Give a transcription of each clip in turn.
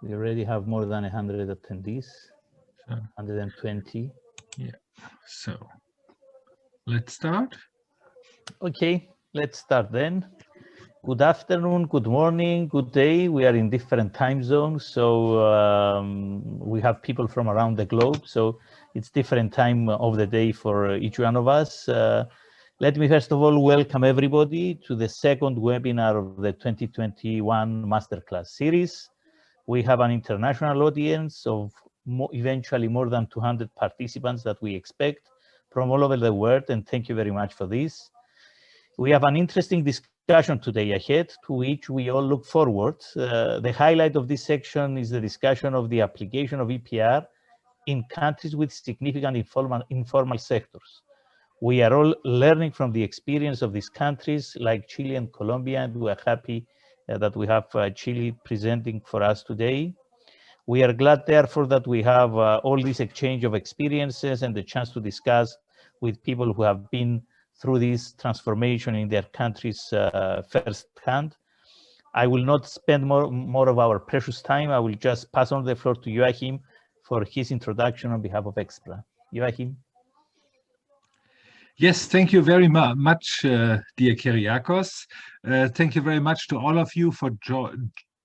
We already have more than 100 attendees, So, 120. yeah, so let's start. Okay, let's start then. Good afternoon, good morning, good day. We are in different time zones, so we have people from around the globe, so it's different time of the day for each one of us. Let me first of all welcome everybody to the second webinar of the 2021 Masterclass series. We have an international audience of eventually more than 200 participants that we expect from all over the world, and thank you very much for this. We have an interesting discussion today ahead, to which we all look forward. The highlight of this section is the discussion of the application of EPR in countries with significant informal sectors. We are all learning from the experience of these countries like Chile and Colombia, and we are happy that we have Chile presenting for us today. We are glad, therefore, that we have all this exchange of experiences and the chance to discuss with people who have been through this transformation in their countries firsthand. I will not spend more of our precious time. I will just pass on the floor to Joachim for his introduction on behalf of EXPRA. Joachim. Yes, thank you very much, dear Kyriakos. Thank you very much to all of you for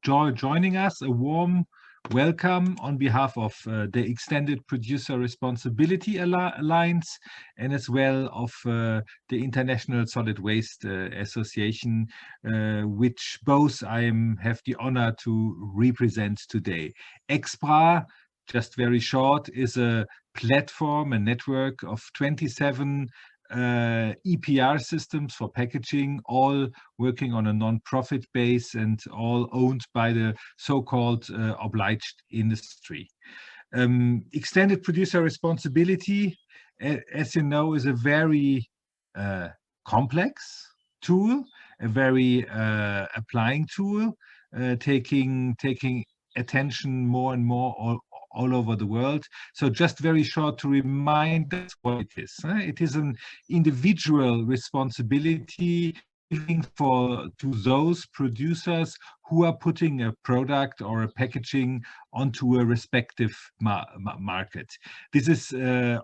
joining us. A warm welcome on behalf of the Extended Producer Responsibility Alliance and as well of the International Solid Waste Association, which both I have the honor to represent today. EXPRA, just very short, is a platform, a network of 27 EPR systems for packaging, all working on a non-profit base and all owned by the so-called obliged industry. Extended producer responsibility, as you know, is a very complex tool, a very applying tool, taking attention more and more all over the world. So just very short to remind us what it is. It is an individual responsibility to those producers who are putting a product or a packaging onto a respective market. This is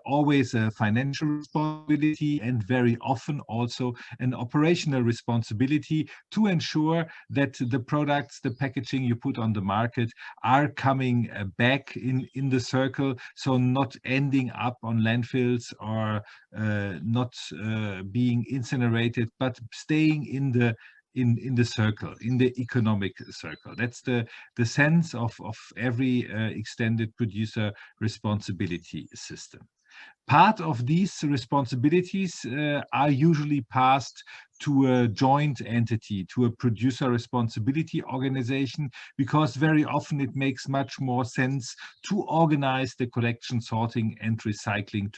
always a financial responsibility and very often also an operational responsibility to ensure that the products, the packaging you put on the market are coming back in the circle, so not ending up on landfills or not being incinerated, but staying in the circle, in the economic circle. That's the sense of every extended producer responsibility system. Part of these responsibilities are usually passed to a joint entity, to a producer responsibility organization, because very often it makes much more sense to organize the collection, sorting, and recycling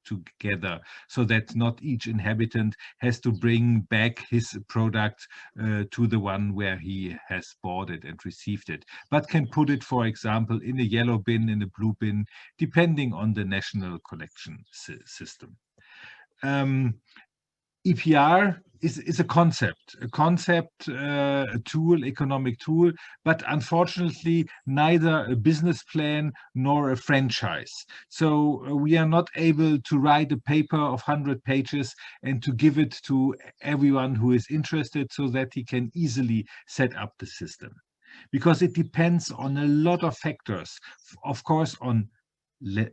together, so that not each inhabitant has to bring back his product to the one where he has bought it and received it, but can put it, for example, in a yellow bin, in a blue bin, depending on the national collection system. EPR is a concept, a tool, economic tool, but unfortunately neither a business plan nor a franchise. So we are not able to write a paper of 100 pages and to give it to everyone who is interested so that he can easily set up the system. Because it depends on a lot of factors, of course, on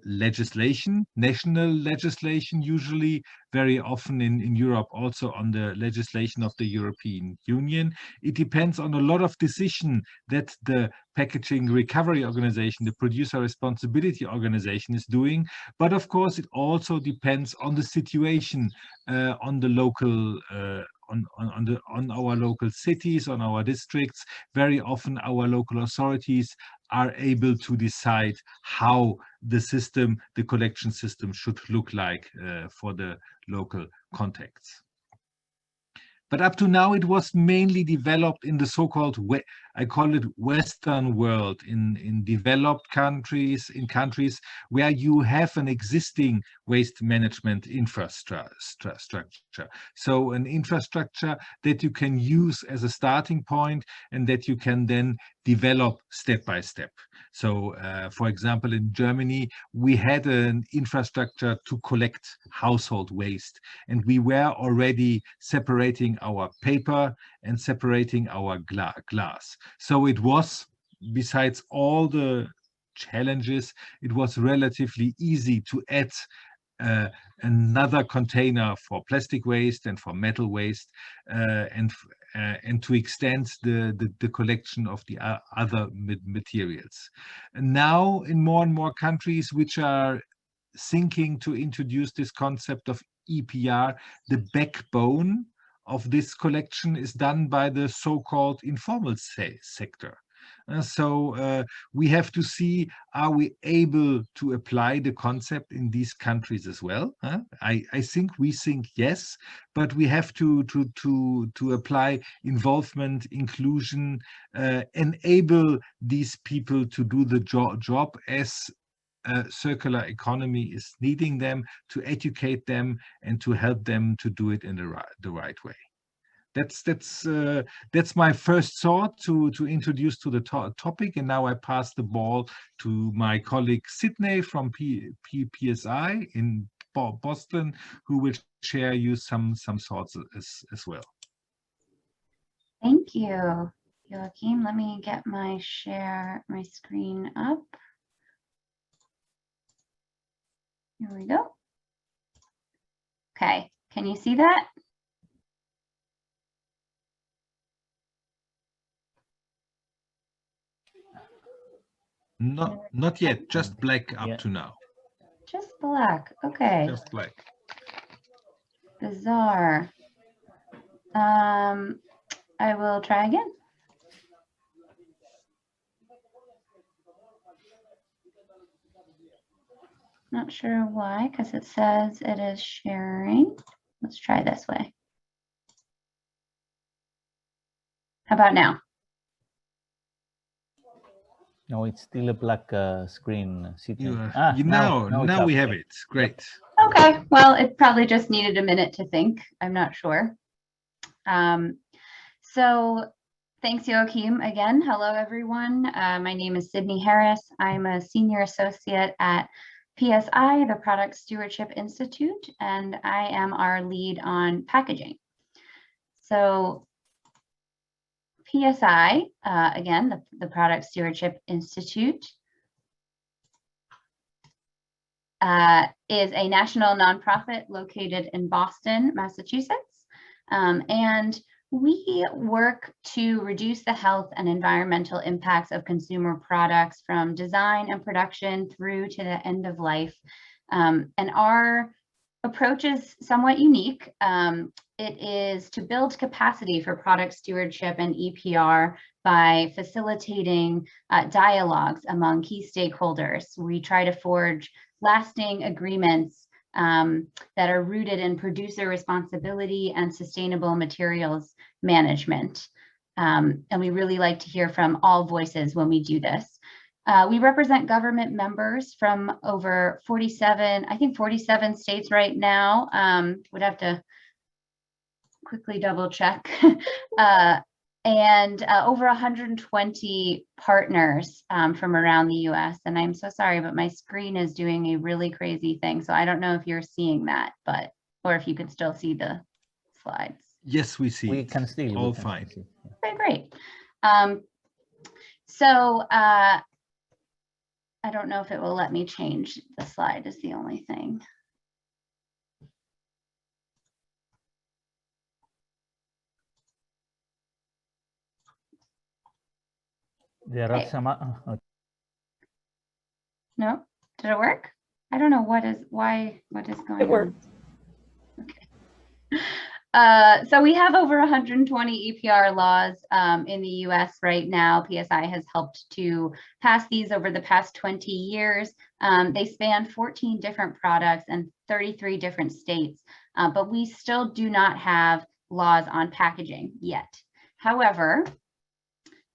legislation, national legislation, usually very often in Europe, also on the legislation of the European Union. It depends on a lot of decision that the packaging recovery organization, the producer responsibility organization is doing. But of course, it also depends on the situation on the local on our local cities, on our districts. Very often our local authorities are able to decide how the system, the collection system, should look like for the local contexts. But up to now, it was mainly developed in the so-called, I call it Western world, in developed countries, in countries where you have an existing waste management infrastructure. So an infrastructure that you can use as a starting point and that you can then develop step by step. So, for example, in Germany, we had an infrastructure to collect household waste, and we were already separating our paper and separating our glass. So it was, besides all the challenges, it was relatively easy to add another container for plastic waste and for metal waste, and to extend the collection of the other materials. And now, in more and more countries which are thinking to introduce this concept of EPR, the backbone of this collection is done by the so-called informal sector. So we have to see, are we able to apply the concept in these countries as well? I think we think yes, but we have to apply involvement, inclusion, enable these people to do the job as circular economy is needing them, to educate them and to help them to do it in the right way. That's my first thought to introduce to the topic, and now I pass the ball to my colleague Sydney from PSI in Boston, who will share you some thoughts as well. Thank you, Joachim. Let me get my screen up. Here we go. Okay, can you see that? Not yet, just black up to now. Just black, okay. Just black. Bizarre. I will try again. Not sure why, because it says it is sharing. Let's try this way. How about now? No, it's still a black screen. Now we have it. Great. Okay, well, it probably just needed a minute to think. I'm not sure. So thanks, Joachim, again. Hello, everyone. My name is Sydney Harris. I'm a senior associate at PSI, the Product Stewardship Institute, and I am our lead on packaging. So PSI, again, the Product Stewardship Institute, is a national nonprofit located in Boston, Massachusetts, and we work to reduce the health and environmental impacts of consumer products from design and production through to the end of life. And our approach is somewhat unique. It is to build capacity for product stewardship and EPR by facilitating dialogues among key stakeholders. We try to forge lasting agreements that are rooted in producer responsibility and sustainable materials management. And we really like to hear from all voices when we do this. We represent government members from over 47 states right now. Would have to quickly double check. And over 120 partners from around the US. And I'm so sorry, but my screen is doing a really crazy thing. So I don't know if you're seeing that, or if you can still see the slides. Yes, we see. We can see. All fine. Okay, great. So I don't know if it will let me change the slide is the only thing. There are some. No, did it work? I don't know what is going on. It worked. Okay. So we have over 120 EPR laws in the US right now. PSI has helped to pass these over the past 20 years. They span 14 different products and 33 different states, but we still do not have laws on packaging yet. However,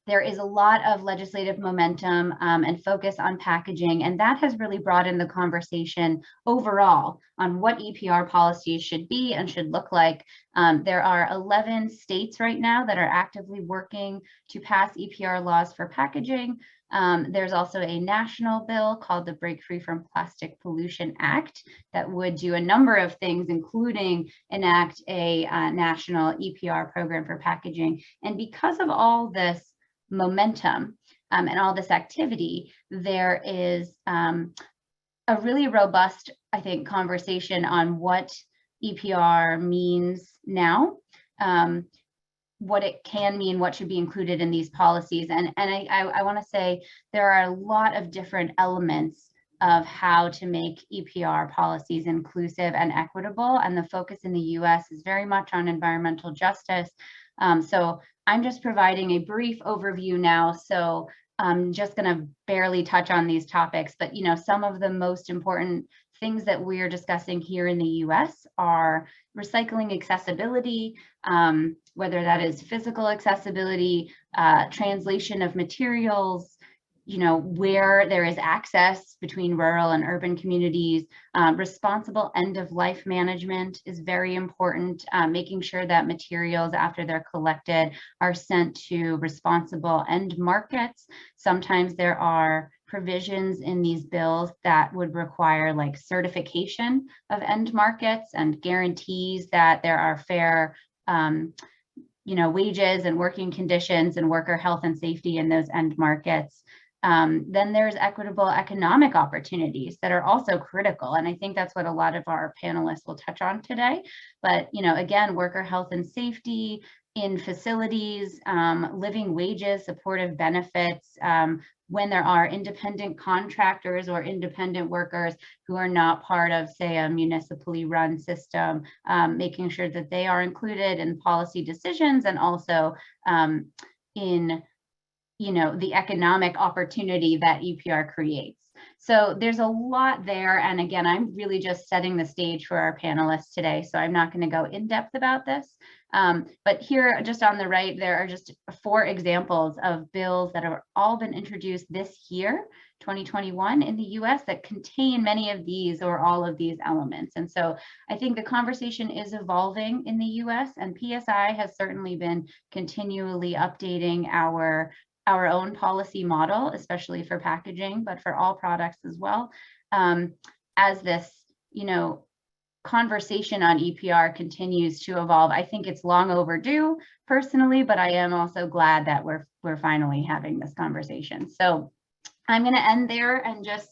there is a lot of legislative momentum and focus on packaging, and that has really broadened the conversation overall on what EPR policies should be and should look like. There are 11 states right now that are actively working to pass EPR laws for packaging. There's also a national bill called the Break Free from Plastic Pollution Act that would do a number of things, including enact a national EPR program for packaging. And because of all this momentum and all this activity, there is a really robust, I think, conversation on what EPR means now, what it can mean, what should be included in these policies. And I want to say there are a lot of different elements of how to make EPR policies inclusive and equitable. And the focus in the US is very much on environmental justice. So I'm just providing a brief overview now. So I'm just going to barely touch on these topics, but some of the most important things that we're discussing here in the US are recycling accessibility, whether that is physical accessibility, translation of materials, where there is access between rural and urban communities. Responsible end-of-life management is very important, making sure that materials after they're collected are sent to responsible end markets. Sometimes there are provisions in these bills that would require like certification of end markets and guarantees that there are fair wages and working conditions and worker health and safety in those end markets. Then there's equitable economic opportunities that are also critical. And I think that's what a lot of our panelists will touch on today. But, again, worker health and safety in facilities, living wages, supportive benefits, when there are independent contractors or independent workers who are not part of, say, a municipally run system, making sure that they are included in policy decisions and also in the economic opportunity that EPR creates. So there's a lot there. And again, I'm really just setting the stage for our panelists today. So I'm not going to go in depth about this. But here, just on the right, there are just 4 examples of bills that have all been introduced this year, 2021, in the US that contain many of these or all of these elements. And so I think the conversation is evolving in the US, and PSI has certainly been continually updating our own policy model, especially for packaging, but for all products as well, as this, conversation on EPR continues to evolve. I think it's long overdue personally, but I am also glad that we're finally having this conversation. So I'm going to end there and just,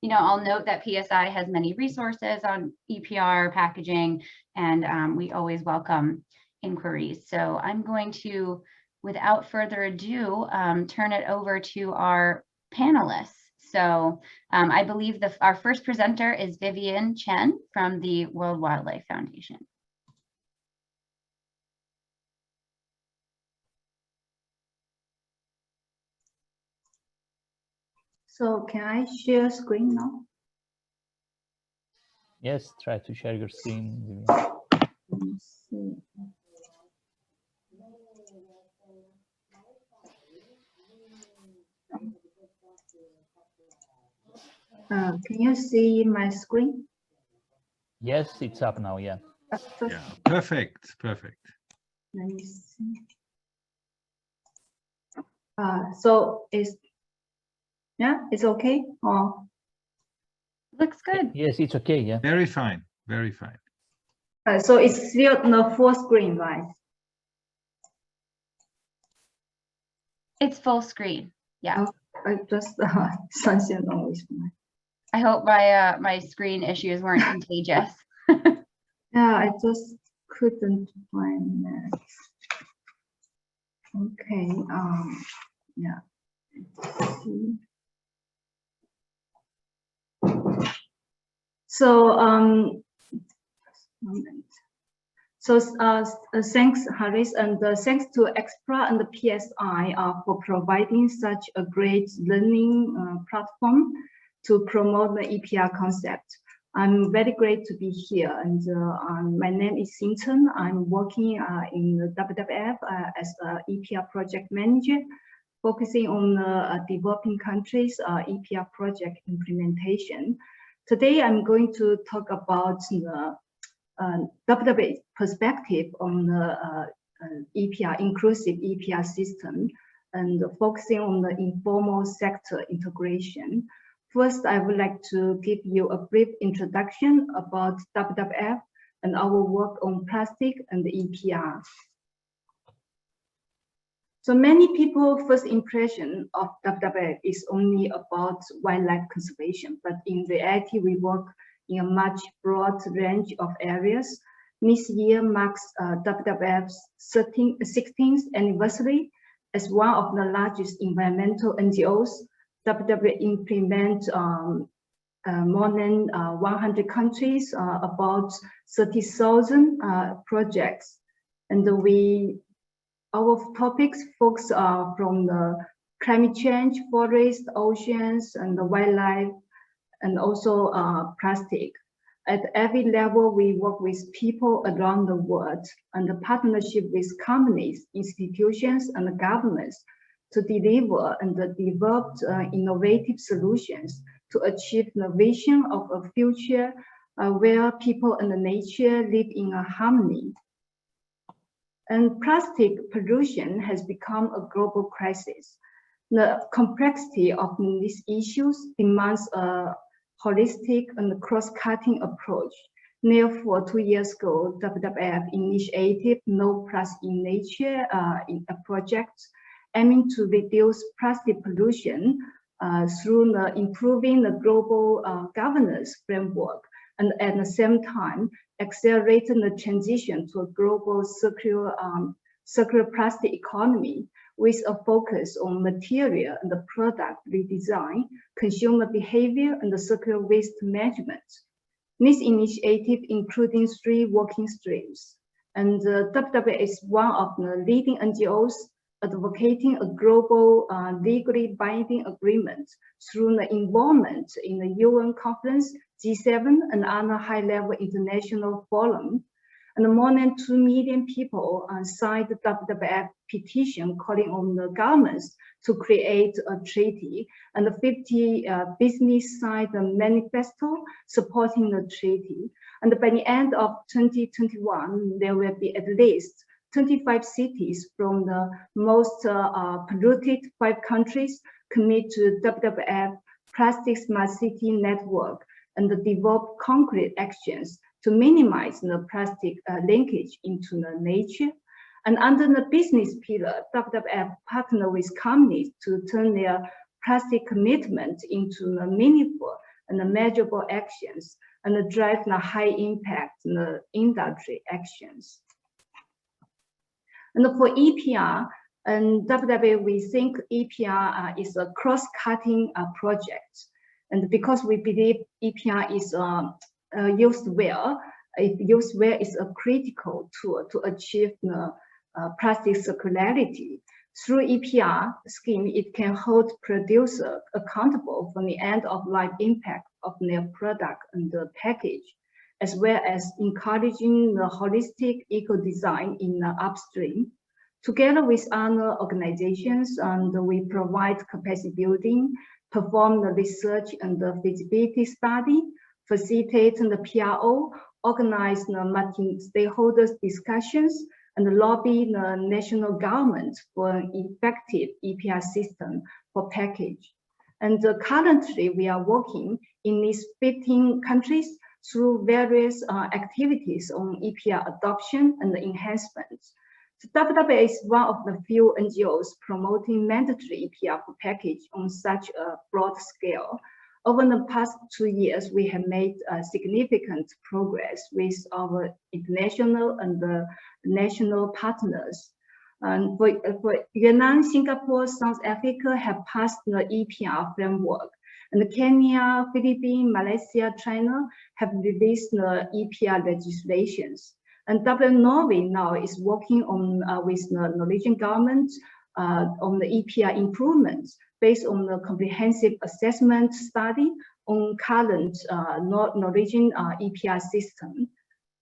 I'll note that PSI has many resources on EPR packaging, and we always welcome inquiries. So I'm going to, without further ado, turn it over to our panelists. So I believe our first presenter is Vivian Chen from the World Wildlife Foundation. So can I share screen now? Yes, try to share your screen. Let me see. Can you see my screen? Yes, it's up now, yeah. Yeah, perfect. Let me see. So it's okay? Or Looks good. Yes, it's okay, yeah. Very fine, very fine. so it's still the full screen, right? It's full screen. Yeah. I just I hope my screen issues weren't contagious. Yeah, I just couldn't find that. Okay. Yeah. So thanks, Harris, and thanks to EPR and the PSI for providing such a great learning platform to promote the EPR concept. I'm very great to be here, and my name is Xingchen. I'm working in the WWF as an EPR project manager, focusing on developing countries EPR project implementation. Today, I'm going to talk about the WWF perspective on the EPR, inclusive EPR system, and focusing on the informal sector integration. First, I would like to give you a brief introduction about WWF and our work on plastic and the EPR. So many people's first impression of WWF is only about wildlife conservation, but in reality, we work in a much broad range of areas. This year marks WWF's 16th anniversary as one of the largest environmental NGOs. WWF implements more than 100 countries, about 30,000 projects. And our topics focus from the climate change, forest, oceans, and the wildlife, and also plastic. At every level, we work with people around the world and the partnership with companies, institutions, and governments to deliver and develop innovative solutions to achieve the vision of a future where people and nature live in a harmony. And plastic pollution has become a global crisis. The complexity of these issues demands a holistic and cross-cutting approach. Therefore, 2 years ago, WWF initiated No Plastic in Nature in a project aiming to reduce plastic pollution through improving the global governance framework, and at the same time, accelerating the transition to a global circular plastic economy with a focus on material and the product redesign, consumer behavior, and the circular waste management. This initiative including 3 working streams, and WWF is one of the leading NGOs advocating a global legally binding agreement through the involvement in the UN conference, G7, and other high-level international forum. And more than 2 million people signed the WWF petition calling on the governments to create a treaty, and 50 business signed a manifesto supporting the treaty. And by the end of 2021, there will be at least 25 cities from the most polluted 5 countries commit to WWF Plastic Smart City Network and develop concrete actions to minimize the plastic linkage into the nature. And under the business pillar, WWF partner with companies to turn their plastic commitment into the meaningful and measurable actions and drive the high impact industry actions. And for EPR and WWF, we think EPR is a cross-cutting project. And because we believe EPR is used well, if used well, is a critical tool to achieve the plastic circularity. Through EPR scheme, it can hold producer accountable for the end-of-life impact of their product and the package, as well as encouraging the holistic eco-design in the upstream. Together with other organizations, we provide capacity building, perform the research and the feasibility study, facilitate the PRO, organize the multi-stakeholders discussions, and lobby the national government for an effective EPR system for package. And currently, we are working in these 15 countries through various activities on EPR adoption and enhancements. So WWF is one of the few NGOs promoting mandatory EPR for package on such a broad scale. Over the past 2 years, we have made significant progress with our international and national partners. And for Vietnam, Singapore, South Africa have passed the EPR framework. And Kenya, Philippines, Malaysia, China have released the EPR legislations. And Norway now is working on with the Norwegian government on the EPR improvements based on the comprehensive assessment study on current Norwegian EPR system.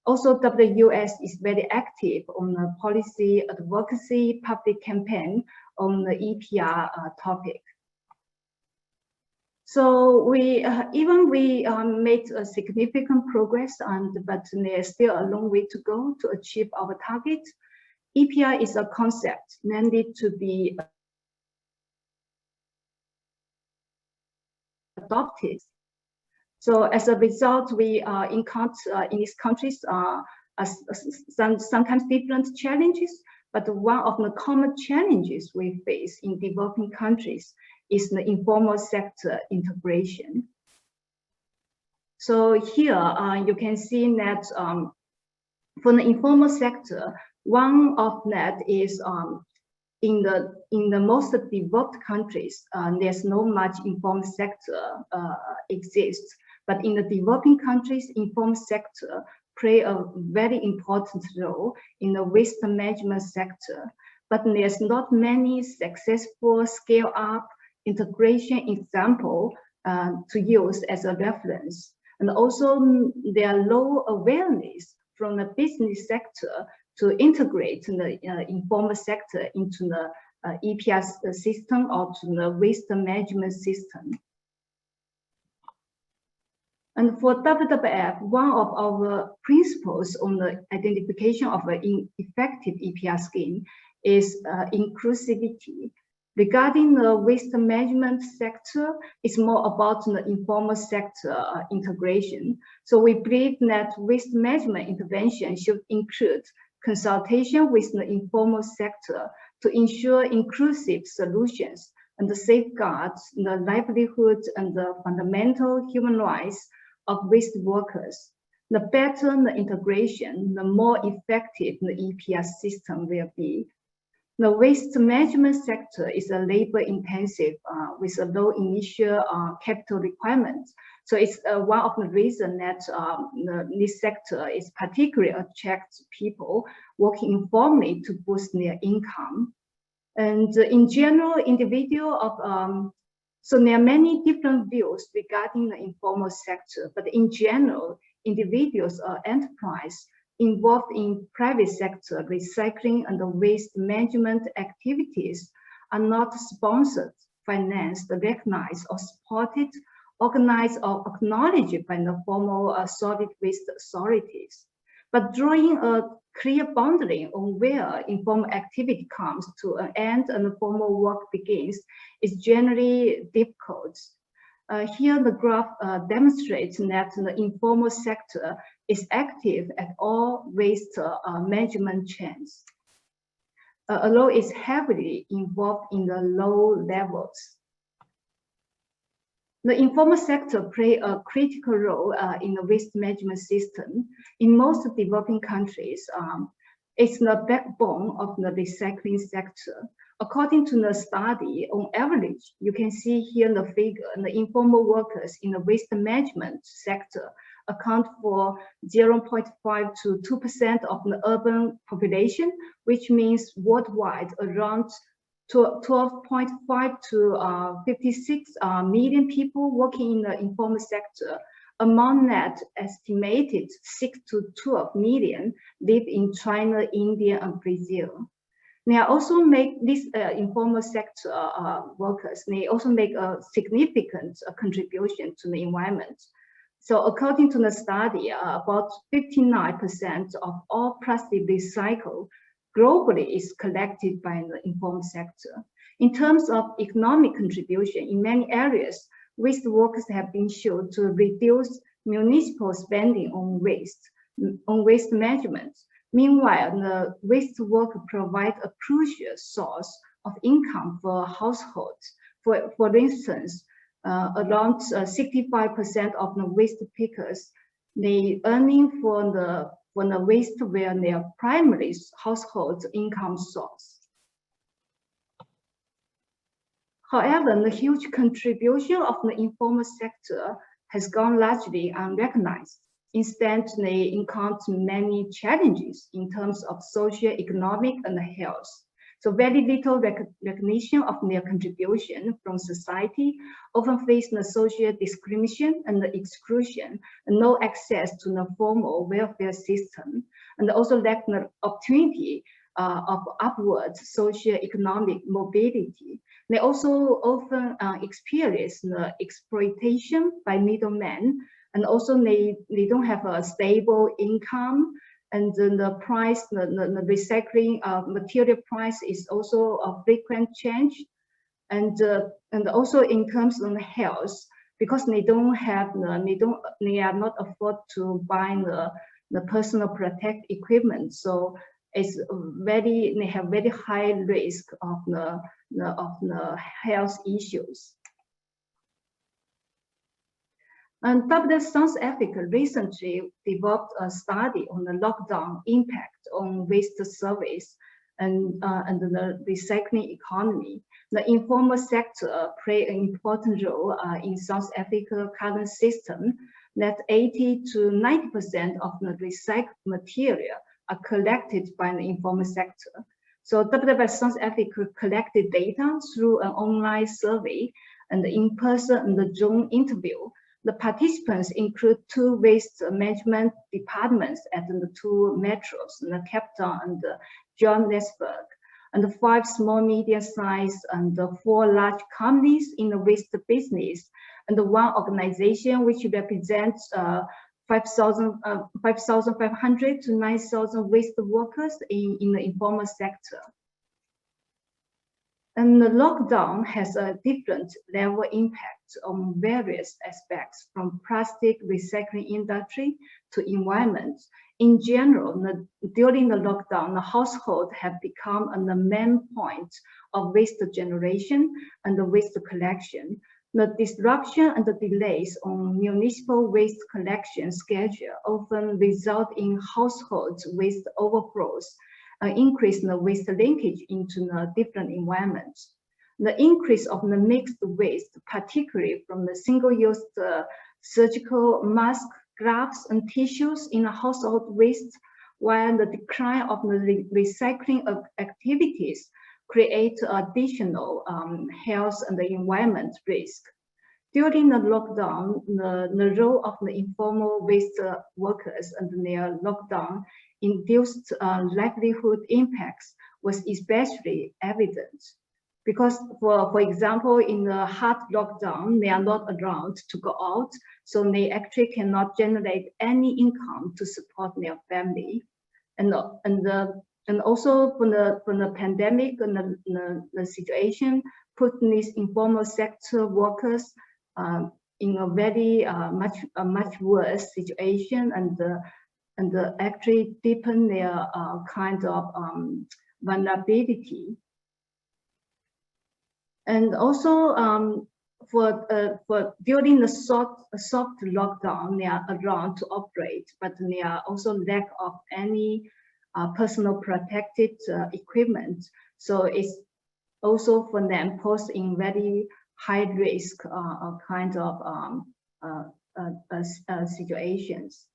Also, WUS is very active on the policy advocacy public campaign on the EPR topic. So we made a significant progress, but there's still a long way to go to achieve our target. EPR is a concept needed to be adopted. So as a result, we encounter in these countries sometimes different challenges, but one of the common challenges we face in developing countries is the informal sector integration. So here you can see that for the informal sector, one of that is in the most developed countries, there's no much informal sector exists. But in the developing countries, informal sector play a very important role in the waste management sector. But there's not many successful scale-up integration example to use as a reference. And also there are low awareness from the business sector to integrate the informal sector into the EPR system or to the waste management system. And for WWF, one of our principles on the identification of an effective EPR scheme is inclusivity. Regarding the waste management sector, it's more about the informal sector integration. So we believe that waste management intervention should include consultation with the informal sector to ensure inclusive solutions and safeguard the livelihood and the fundamental human rights of waste workers. The better the integration, the more effective the EPR system will be. The waste management sector is a labor intensive with a low initial capital requirement. So it's one of the reasons that this sector is particularly attracts people working informally to boost their income. And in general, so there are many different views regarding the informal sector, but in general, individuals or enterprise involved in private sector recycling and waste management activities are not sponsored, financed, recognized, or supported, organized, or acknowledged by the formal solid waste authorities. But drawing a clear boundary on where informal activity comes to an end and the formal work begins is generally difficult. Here the graph demonstrates that the informal sector is active at all waste management chains, although it's heavily involved in the low levels. The informal sector plays a critical role in the waste management system. In most developing countries, it's the backbone of the recycling sector. According to the study, on average, you can see here the figure, the informal workers in the waste management sector account for 0.5 to 2% of the urban population, which means worldwide around 12.5 to 56 million people working in the informal sector. Among that, estimated 6 to 12 million live in China, India, and Brazil. They also make this informal sector workers, they also make a significant contribution to the environment. So according to the study, about 59% of all plastic recycled globally is collected by the informal sector. In terms of economic contribution, in many areas, waste workers have been shown to reduce municipal spending on waste management. Meanwhile, the waste worker provides a crucial source of income for households. For instance, around 65% of the waste pickers, they earning for the waste were their primary household income source. However, the huge contribution of the informal sector has gone largely unrecognized. Instead, they encounter many challenges in terms of socio-economic and health. So very little recognition of their contribution from society, often face the social discrimination and the exclusion, and no access to the formal welfare system, and also lack the opportunity of upward socio-economic mobility. They also often experience the exploitation by middlemen, and also they don't have a stable income, and then the price, the recycling material price is also a frequent change, and also in terms of health, because they don't have they are not afford to buy the personal protect equipment, so it's they have very high risk of the health issues. And South Africa recently developed a study on the lockdown impact on waste service and the recycling economy. The informal sector play an important role in South Africa's current system, that 80 to 90% of the recycled material are collected by the informal sector. So WWF South Africa collected data through an online survey and in-person and the Zoom interview. The participants include 2 waste management departments at the 2 metros, the Cape Town and Johannesburg, and 5 small medium-sized and 4 large companies in the waste business, and 1 organization which represents 5,500 to 9,000 waste workers in the informal sector. And the lockdown has a different level impact on various aspects, from plastic recycling industry to environment. In general, during the lockdown, the household have become the main point of waste generation and the waste collection. The disruption and the delays on municipal waste collection schedule often result in household waste overflows, increase the waste linkage into the different environments. The increase of the mixed waste, particularly from the single-use surgical mask, gloves, and tissues in the household waste, while the decline of the recycling activities create additional health and the environment risk. During the lockdown, the role of the informal waste workers and their lockdown-induced livelihood impacts was especially evident. Because, for example, in the hard lockdown, they are not allowed to go out, so they actually cannot generate any income to support their family. And also from the pandemic and the situation put these informal sector workers in a very much worse situation, and actually deepen their kind of vulnerability. And also for during the soft lockdown, they are allowed to operate, but they are also lack of any personal protected equipment. So it's also for them posing very high risk kind of situations.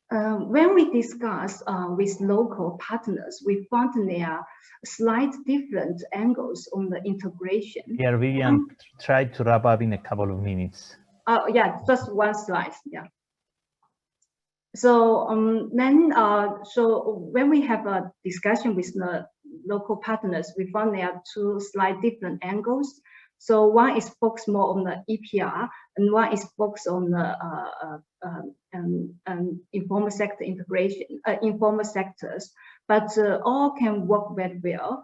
When we discuss with local partners, we found there are slight different angles on the integration. Yeah, Vivian, try to wrap up in a couple of minutes. Yeah, just 1 slide. Yeah. So so when we have a discussion with the local partners, we found there are 2 slight different angles. So one is focused more on the EPR, and one is focused on the informal sector integration, informal sectors. But all can work very well.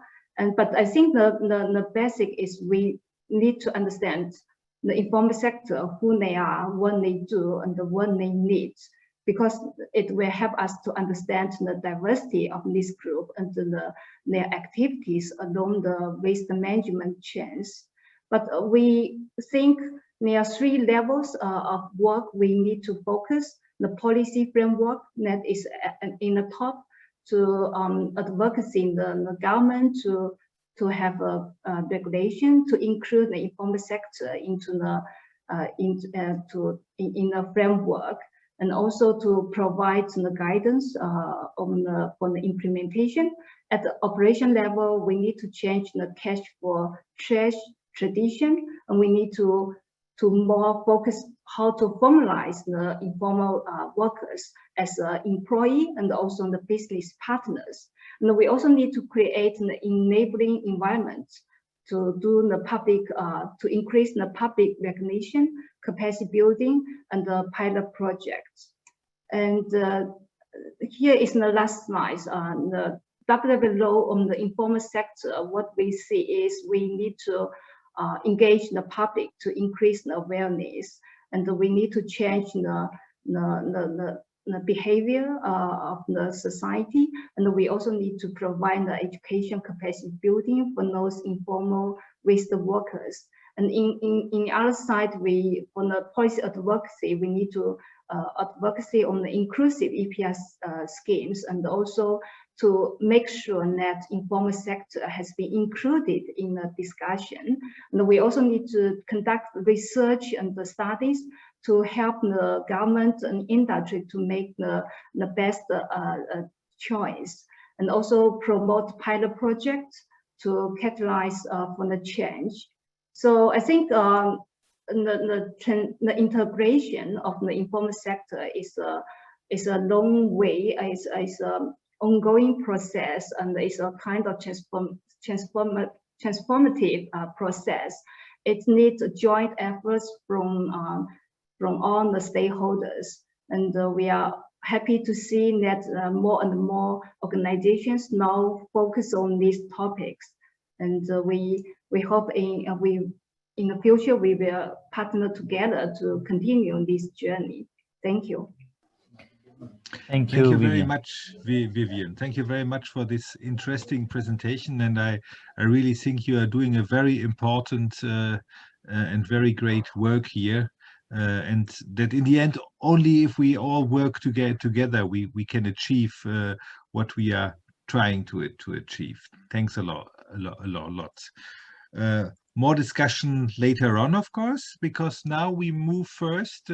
But I think the basic is we need to understand the informal sector, who they are, what they do, and what they need, because it will help us to understand the diversity of this group and their activities along the waste management chains. But we think there are 3 levels of work we need to focus. The policy framework that is in the top, to advocacy in the government to have a regulation to include the informal sector into the in the framework. and also to provide the guidance on the implementation. At the operation level, we need to change the cash for trash tradition, and we need to more focus how to formalize the informal workers as an employee and also the business partners. And we also need to create an enabling environment to do the public, to increase the public recognition, capacity building, and the pilot projects. And here is the last slide. The WW law on the informal sector, what we see is we need to engage the public to increase the awareness, and we need to change the behavior of the society, and we also need to provide the education capacity building for those informal waste workers. And in the other side, on the policy advocacy, we need to advocacy on the inclusive EPR schemes, and also to make sure that informal sector has been included in the discussion. And we also need to conduct research and the studies to help the government and industry to make the best choice, and also promote pilot projects to catalyze for the change. So I think the integration of the informal sector is a long way, is an ongoing process, and it's a kind of transformative process. It needs joint efforts from all the stakeholders, and we are happy to see that more and more organizations now focus on these topics, and we hope in the future we will partner together to continue this journey. Thank you. Thank you very Vivian. much, Vivian. Thank you very much for this interesting presentation, and I really think you are doing a very important and very great work here, and that in the end, only if we all work together, we can achieve what we are trying to achieve. Thanks a lot. More discussion later on, of course, because now we move first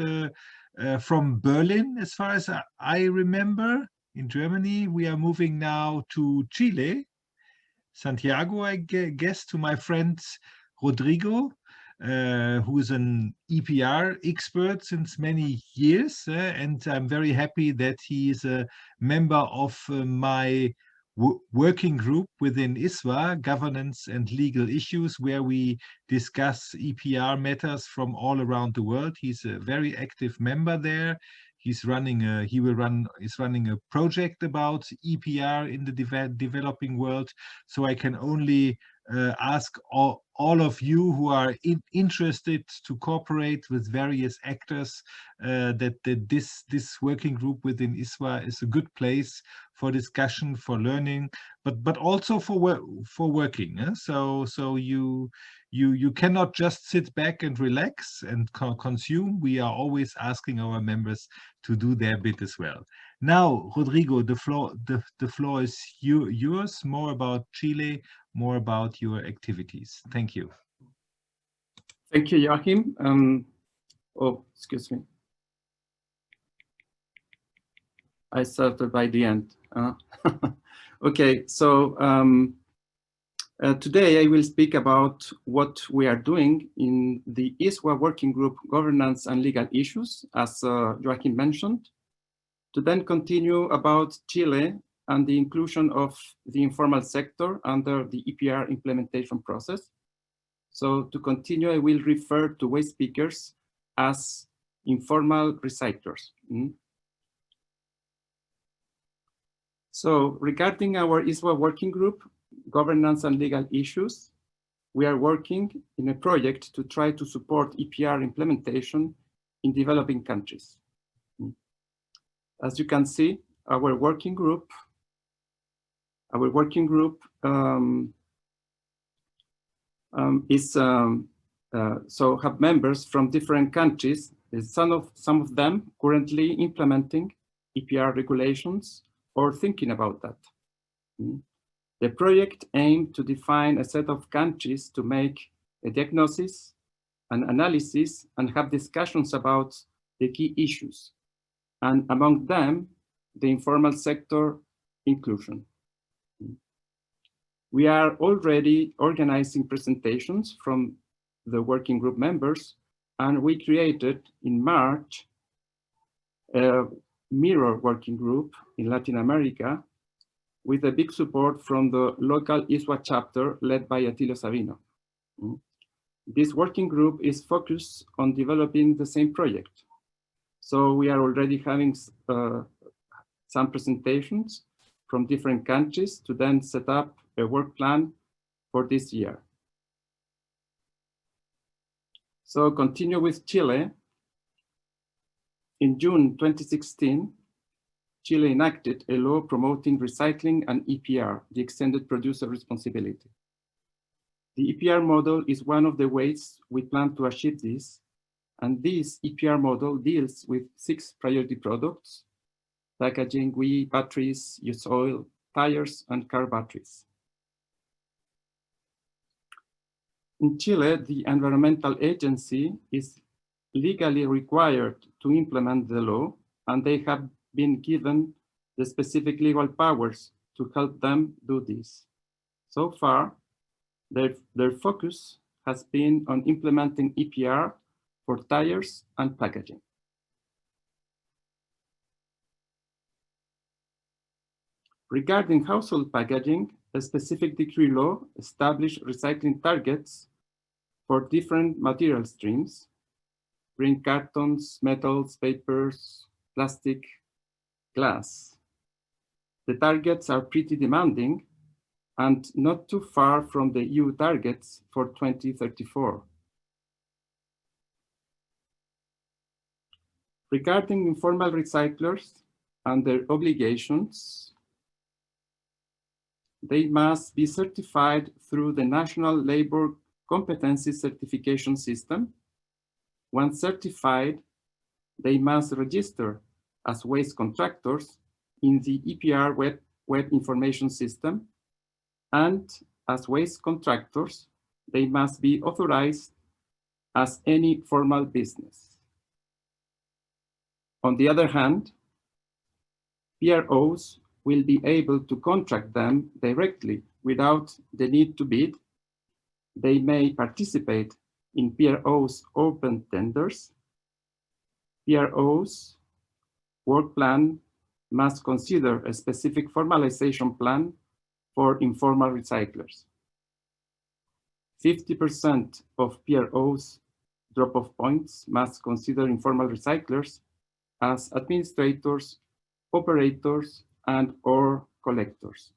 from Berlin, as far as I remember, in Germany. We are moving now to Chile, Santiago, I guess, to my friend Rodrigo, who is an EPR expert since many years, and I'm very happy that he is a member of my working group within ISWA, Governance and Legal Issues, where we discuss EPR matters from all around the world. He's a very active member there. He's running a project about EPR in the developing world. So I can only ask all of you who are interested to cooperate with various actors that this working group within ISWA is a good place for discussion, for learning, but also for working. So you cannot just sit back and relax and consume. We are always asking our members to do their bit as well. Now, Rodrigo, the floor is yours. More about Chile, more about your activities. Thank you. Thank you, Joachim. Oh, excuse me. I started by the end. Okay, so today I will speak about what we are doing in the ISWA working group, Governance and Legal Issues, as Joachim mentioned, to then continue about Chile and the inclusion of the informal sector under the EPR implementation process. So to continue, I will refer to waste pickers as informal recyclers. So regarding our ISWA working group, Governance and Legal Issues, we are working in a project to try to support EPR implementation in developing countries. As you can see, our working group so have members from different countries. Some of them currently implementing EPR regulations or thinking about that. The project aimed to define a set of countries to make a diagnosis, an analysis, and have discussions about the key issues. and among them, the informal sector inclusion. We are already organizing presentations from the working group members, and we created in March a mirror working group in Latin America with a big support from the local ISWA chapter led by Atilio Sabino. This working group is focused on developing the same project. So we are already having some presentations from different countries to then set up a work plan for this year. So continue with Chile. In June 2016, Chile enacted a law promoting recycling and EPR, the extended producer responsibility. The EPR model is one of the ways we plan to achieve this, and this EPR model deals with 6 priority products: packaging, WEEE, batteries, used oil, tires, and car batteries. In Chile, the environmental agency is legally required to implement the law, and they have been given the specific legal powers to help them do this. So far, their focus has been on implementing EPR for tires and packaging. Regarding household packaging, a specific decree law established recycling targets for different material streams: green cartons, metals, papers, plastic, glass. The targets are pretty demanding and not too far from the EU targets for 2034. Regarding informal recyclers and their obligations, they must be certified through the National Labor Competency Certification System. Once certified, they must register as waste contractors in the EPR web information system, and as waste contractors, they must be authorized as any formal business. On the other hand, PROs will be able to contract them directly without the need to bid. They may participate in PROs' open tenders. PROs' work plan must consider a specific formalization plan for informal recyclers. 50% of PROs' drop-off points must consider informal recyclers as administrators, operators, and/or collectors.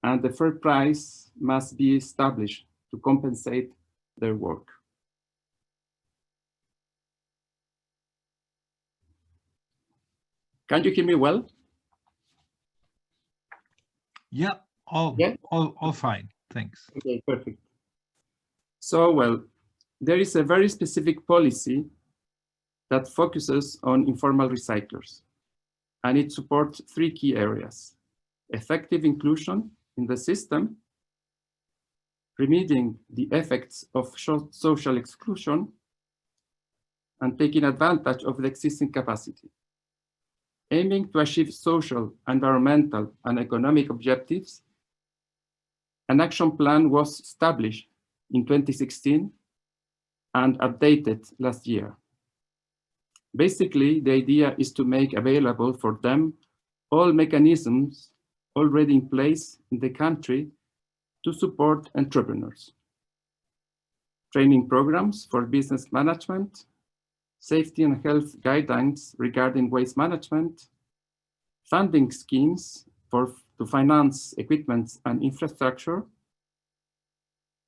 And the fair price must be established to compensate their work. Can you hear me well? Yeah, all fine, thanks. Okay, perfect. So, well, there is a very specific policy that focuses on informal recyclers, and it supports 3 key areas: effective inclusion in the system, remedying the effects of social exclusion, and taking advantage of the existing capacity. Aiming to achieve social, environmental, and economic objectives, an action plan was established in 2016 and updated last year. Basically, the idea is to make available for them all mechanisms already in place in the country to support entrepreneurs. Training programs for business management, safety and health guidelines regarding waste management, funding schemes to finance equipment and infrastructure,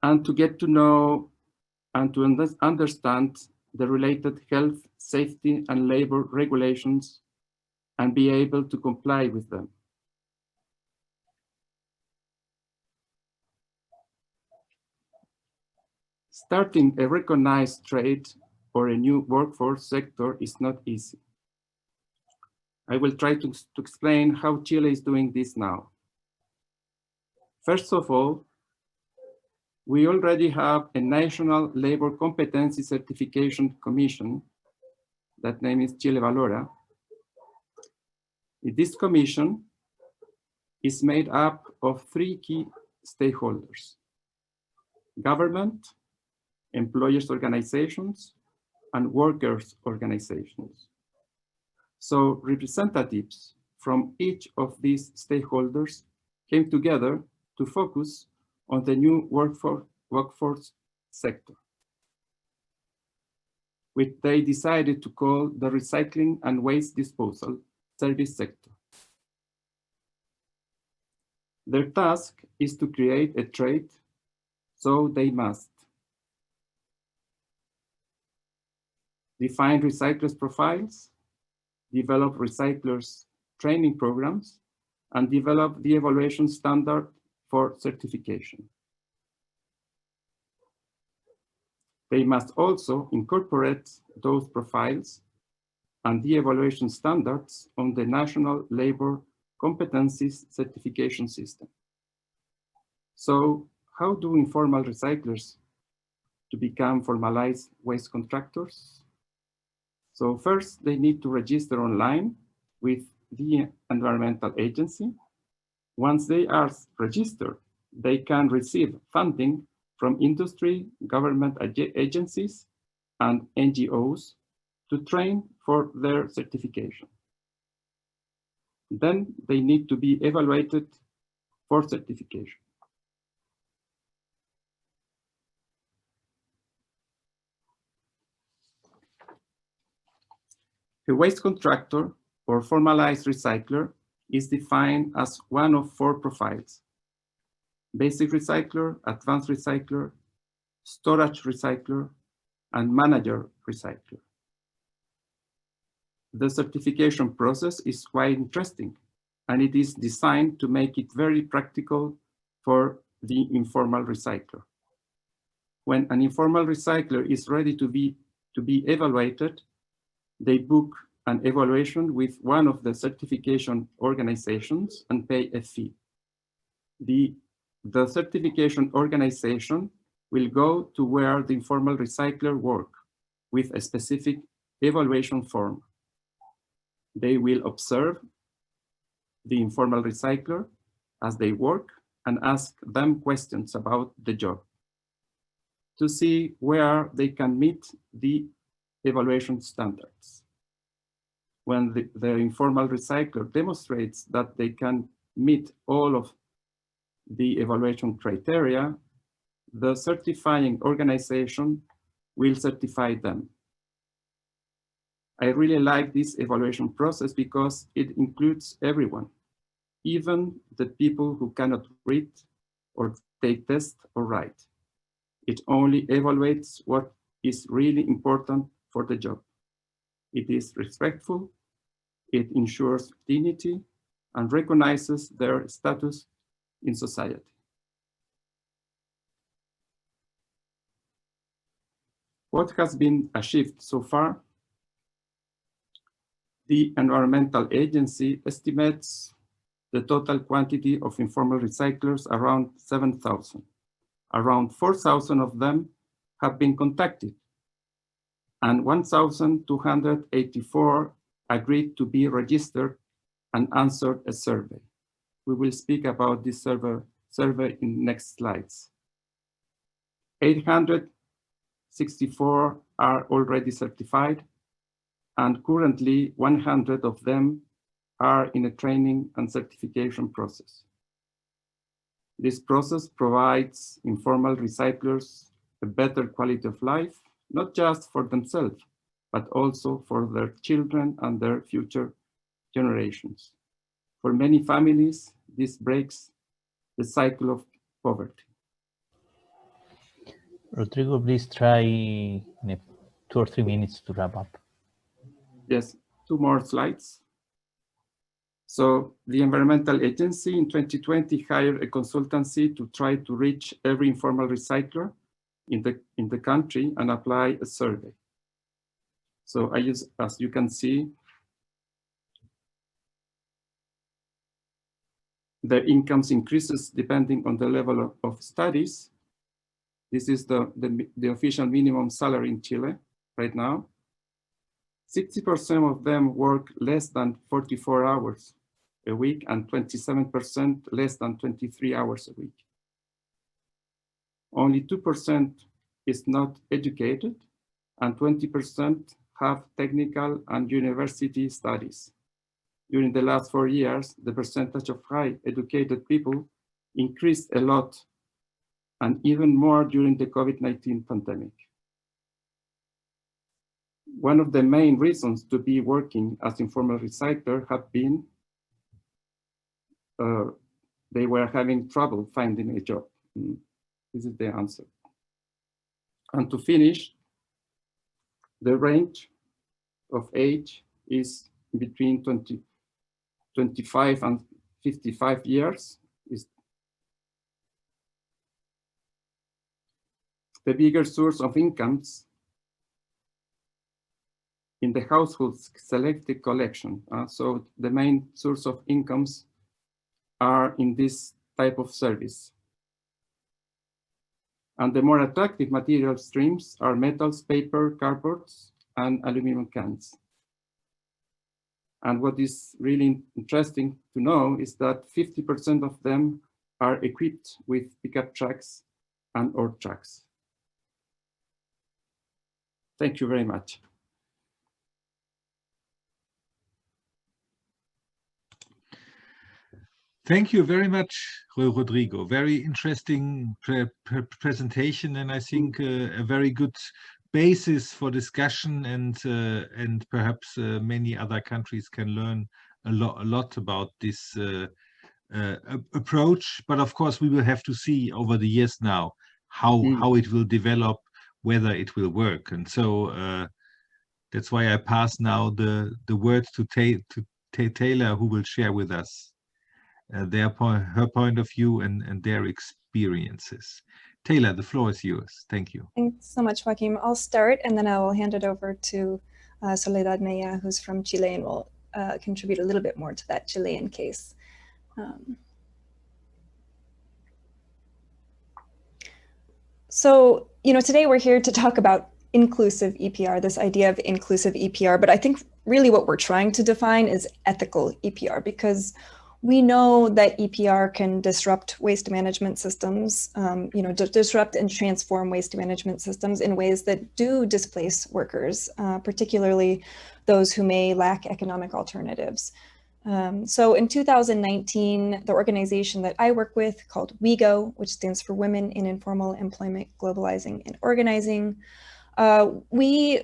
and to get to know and to understand the related health, safety, and labor regulations and be able to comply with them. Starting a recognized trade or a new workforce sector is not easy. I will try to explain how Chile is doing this now. First of all, we already have a National Labor Competency Certification Commission, that name is Chile Valora, This commission is made up of 3 key stakeholders: government, employers' organizations, and workers' organizations. So representatives from each of these stakeholders came together to focus on the new workforce sector, which they decided to call the recycling and waste disposal service sector. Their task is to create a trade, so they must define recyclers' profiles, develop recyclers' training programs, and develop the evaluation standard for certification. They must also incorporate those profiles and the evaluation standards on the National Labor Competencies Certification System. So how do informal recyclers to become formalized waste contractors? So first, they need to register online with the environmental agency. Once they are registered, they can receive funding from industry, government agencies, and NGOs to train for their certification. Then they need to be evaluated for certification. A waste contractor or formalized recycler is defined as one of 4 profiles: basic recycler, advanced recycler, storage recycler, and manager recycler. The certification process is quite interesting, and it is designed to make it very practical for the informal recycler. When an informal recycler is ready to be evaluated, they book an evaluation with one of the certification organizations and pay a fee. The certification organization will go to where the informal recycler works with a specific evaluation form. They will observe the informal recycler as they work and ask them questions about the job to see where they can meet the evaluation standards. When the informal recycler demonstrates that they can meet all of the evaluation criteria, the certifying organization will certify them. I really like this evaluation process because it includes everyone, even the people who cannot read or take tests or write. It only evaluates what is really important for the job. It is respectful, it ensures dignity, and recognizes their status in society. What has been achieved so far? The environmental agency estimates the total quantity of informal recyclers around 7,000. Around 4,000 of them have been contacted, and 1,284 agreed to be registered and answered a survey. We will speak about this survey in next slides. 864 are already certified, and currently 100 of them are in a training and certification process. This process provides informal recyclers a better quality of life, not just for themselves, but also for their children and their future generations. For many families, this breaks the cycle of poverty. Rodrigo, please try in 2 or 3 minutes to wrap up. Yes, 2 more slides. So the environmental agency in 2020 hired a consultancy to try to reach every informal recycler in the country and apply a survey. So as you can see, the incomes increases depending on the level of studies. This is the official minimum salary in Chile right now. 60% of them work less than 44 hours a week and 27% less than 23 hours a week. Only 2% is not educated and 20% have technical and university studies. During the last 4 years, the percentage of high educated people increased a lot, and even more during the COVID-19 pandemic. One of the main reasons to be working as informal recycler have been they were having trouble finding a job. This is the answer. And to finish, the range of age is between 25 and 55 years. Is the bigger source of incomes in the household's selected collection. So the main source of incomes are in this type of service. And the more attractive material streams are metals, paper, cardboards, and aluminum cans. And what is really interesting to know is that 50% of them are equipped with pickup trucks and or trucks. Thank you very much. Thank you very much, Rodrigo. Very interesting presentation, and I think a very good basis for discussion, and perhaps many other countries can learn a lot about this approach. But of course, we will have to see over the years now how it will develop, whether it will work. And so that's why I pass now the word to Taylor, who will share with us her point of view and their experiences. Taylor, the floor is yours. Thank you. Thanks so much, Joaquim. I'll start, and then I will hand it over to Soledad Mella, who's from Chile, and will contribute a little bit more to that Chilean case. So, today we're here to talk about inclusive EPR, this idea of inclusive EPR, but I think really what we're trying to define is ethical EPR, because we know that EPR can disrupt waste management systems, disrupt and transform waste management systems in ways that do displace workers, particularly those who may lack economic alternatives. So in 2019, the organization that I work with, called WeGo, which stands for Women in Informal Employment, Globalizing and Organizing, we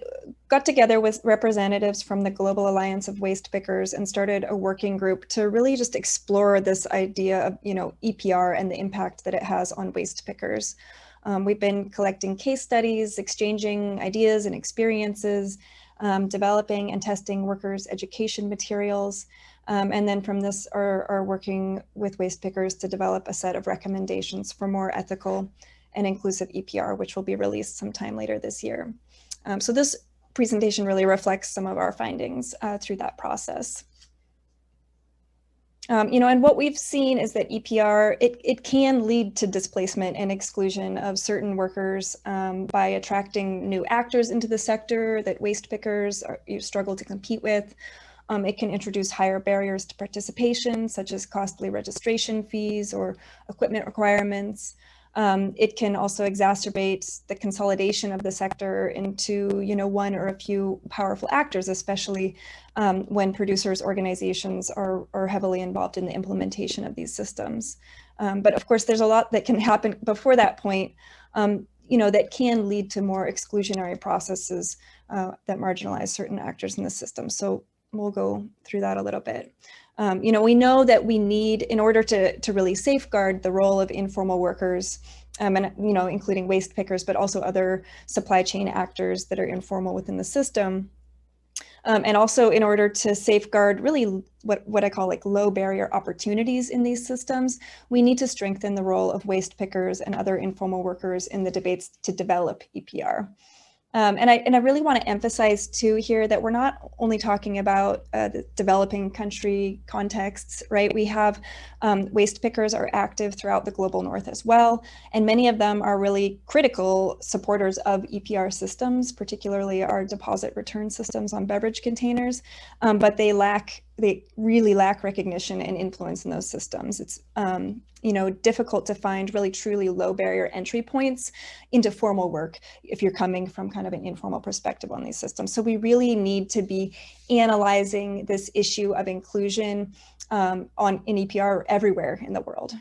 got together with representatives from the Global Alliance of Waste Pickers and started a working group to really just explore this idea of, EPR and the impact that it has on waste pickers. We've been collecting case studies, exchanging ideas and experiences, developing and testing workers' education materials, and then from this are working with waste pickers to develop a set of recommendations for more ethical and inclusive EPR, which will be released sometime later this year. So this presentation really reflects some of our findings through that process. And what we've seen is that EPR, it can lead to displacement and exclusion of certain workers by attracting new actors into the sector that waste pickers struggle to compete with. It can introduce higher barriers to participation, such as costly registration fees or equipment requirements. It can also exacerbate the consolidation of the sector into, one or a few powerful actors, especially when producers' organizations are heavily involved in the implementation of these systems. But of course, there's a lot that can happen before that point, that can lead to more exclusionary processes that marginalize certain actors in the system. So we'll go through that a little bit. We know that we need, in order to really safeguard the role of informal workers, and including waste pickers, but also other supply chain actors that are informal within the system, and also in order to safeguard really what I call low barrier opportunities in these systems, we need to strengthen the role of waste pickers and other informal workers in the debates to develop EPR. And I really want to emphasize too here that we're not only talking about the developing country contexts, right? We have waste pickers are active throughout the global north as well. And many of them are really critical supporters of EPR systems, particularly our deposit return systems on beverage containers, but they really lack recognition and influence in those systems. It's difficult to find really truly low barrier entry points into formal work if you're coming from kind of an informal perspective on these systems. So we really need to be analyzing this issue of inclusion in EPR everywhere in the world.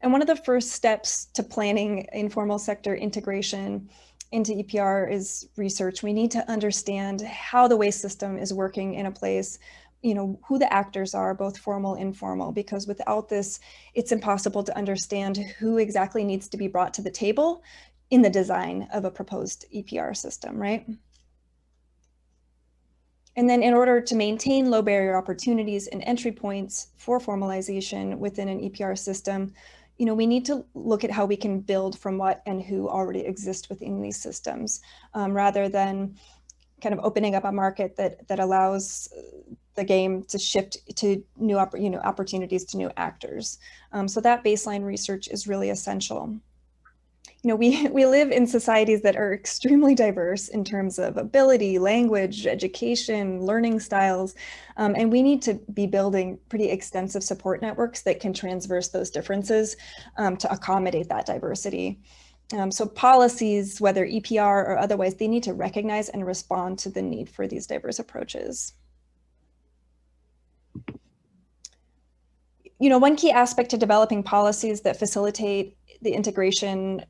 And one of the first steps to planning informal sector integration into EPR is research. We need to understand how the waste system is working in a place, who the actors are, both formal and informal, because without this, it's impossible to understand who exactly needs to be brought to the table in the design of a proposed EPR system, right? And then in order to maintain low barrier opportunities and entry points for formalization within an EPR system, we need to look at how we can build from what and who already exist within these systems, rather than kind of opening up a market that allows the game to shift to new opportunities to new actors. So that baseline research is really essential. We live in societies that are extremely diverse in terms of ability, language, education, learning styles, and we need to be building pretty extensive support networks that can transverse those differences to accommodate that diversity. So policies, whether EPR or otherwise, they need to recognize and respond to the need for these diverse approaches. One key aspect to developing policies that facilitate the integration,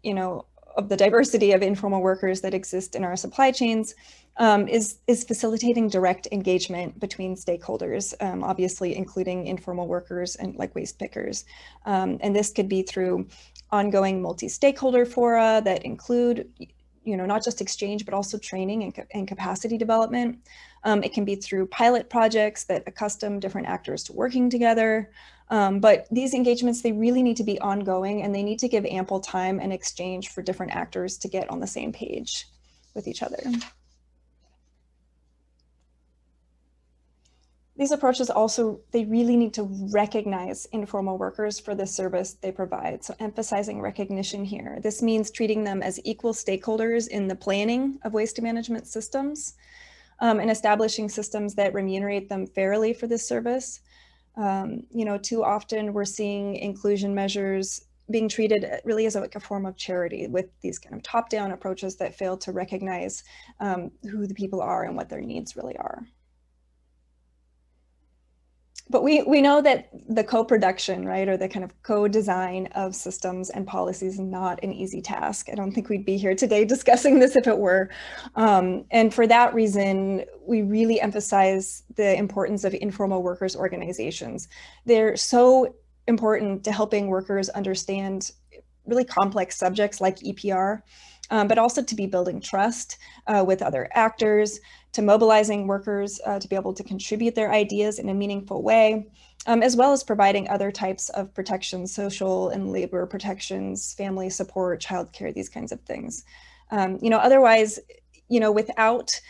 of the diversity of informal workers that exist in our supply chains is facilitating direct engagement between stakeholders, obviously including informal workers and like waste pickers. And this could be through ongoing multi-stakeholder fora that include, not just exchange, but also training and capacity development. It can be through pilot projects that accustom different actors to working together. But these engagements, they really need to be ongoing, and they need to give ample time and exchange for different actors to get on the same page with each other. These approaches also, they really need to recognize informal workers for the service they provide. So emphasizing recognition here. This means treating them as equal stakeholders in the planning of waste management systems, and establishing systems that remunerate them fairly for this service. Too often we're seeing inclusion measures being treated really as like a form of charity, with these kind of top-down approaches that fail to recognize who the people are and what their needs really are. But we know that the co-production, right, or the kind of co-design of systems and policies is not an easy task. I don't think we'd be here today discussing this if it were. And for that reason, we really emphasize the importance of informal workers organizations. They're so important to helping workers understand really complex subjects like EPR, but also to be building trust with other actors, to mobilizing workers to be able to contribute their ideas in a meaningful way, as well as providing other types of protections, social and labor protections, family support, childcare, these kinds of things. Otherwise, without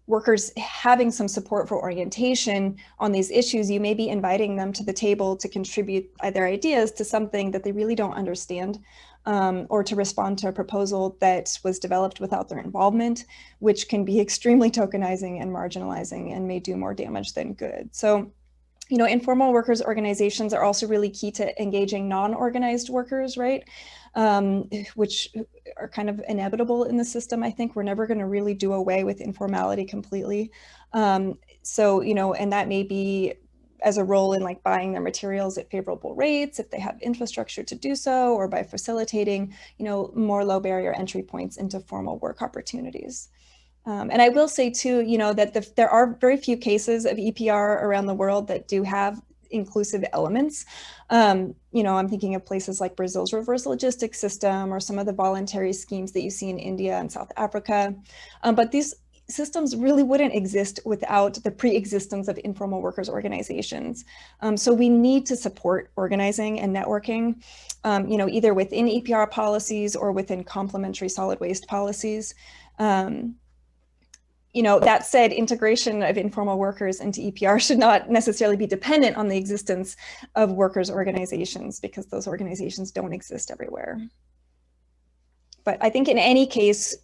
workers having some support for orientation on these issues, you may be inviting them to the table to contribute their ideas to something that they really don't understand, or to respond to a proposal that was developed without their involvement, which can be extremely tokenizing and marginalizing and may do more damage than good. So, informal workers organizations are also really key to engaging non-organized workers, right? Which are kind of inevitable in the system. I think we're never going to really do away with informality completely. So, and that may be as a role in like buying their materials at favorable rates if they have infrastructure to do so, or by facilitating, more low barrier entry points into formal work opportunities. And I will say too, that there are very few cases of EPR around the world that do have inclusive elements. I'm thinking of places like Brazil's reverse logistics system, or some of the voluntary schemes that you see in India and South Africa. But these systems really wouldn't exist without the pre-existence of informal workers organizations. So we need to support organizing and networking, either within EPR policies or within complementary solid waste policies. That said, integration of informal workers into EPR should not necessarily be dependent on the existence of workers' organizations, because those organizations don't exist everywhere. But I think in any case,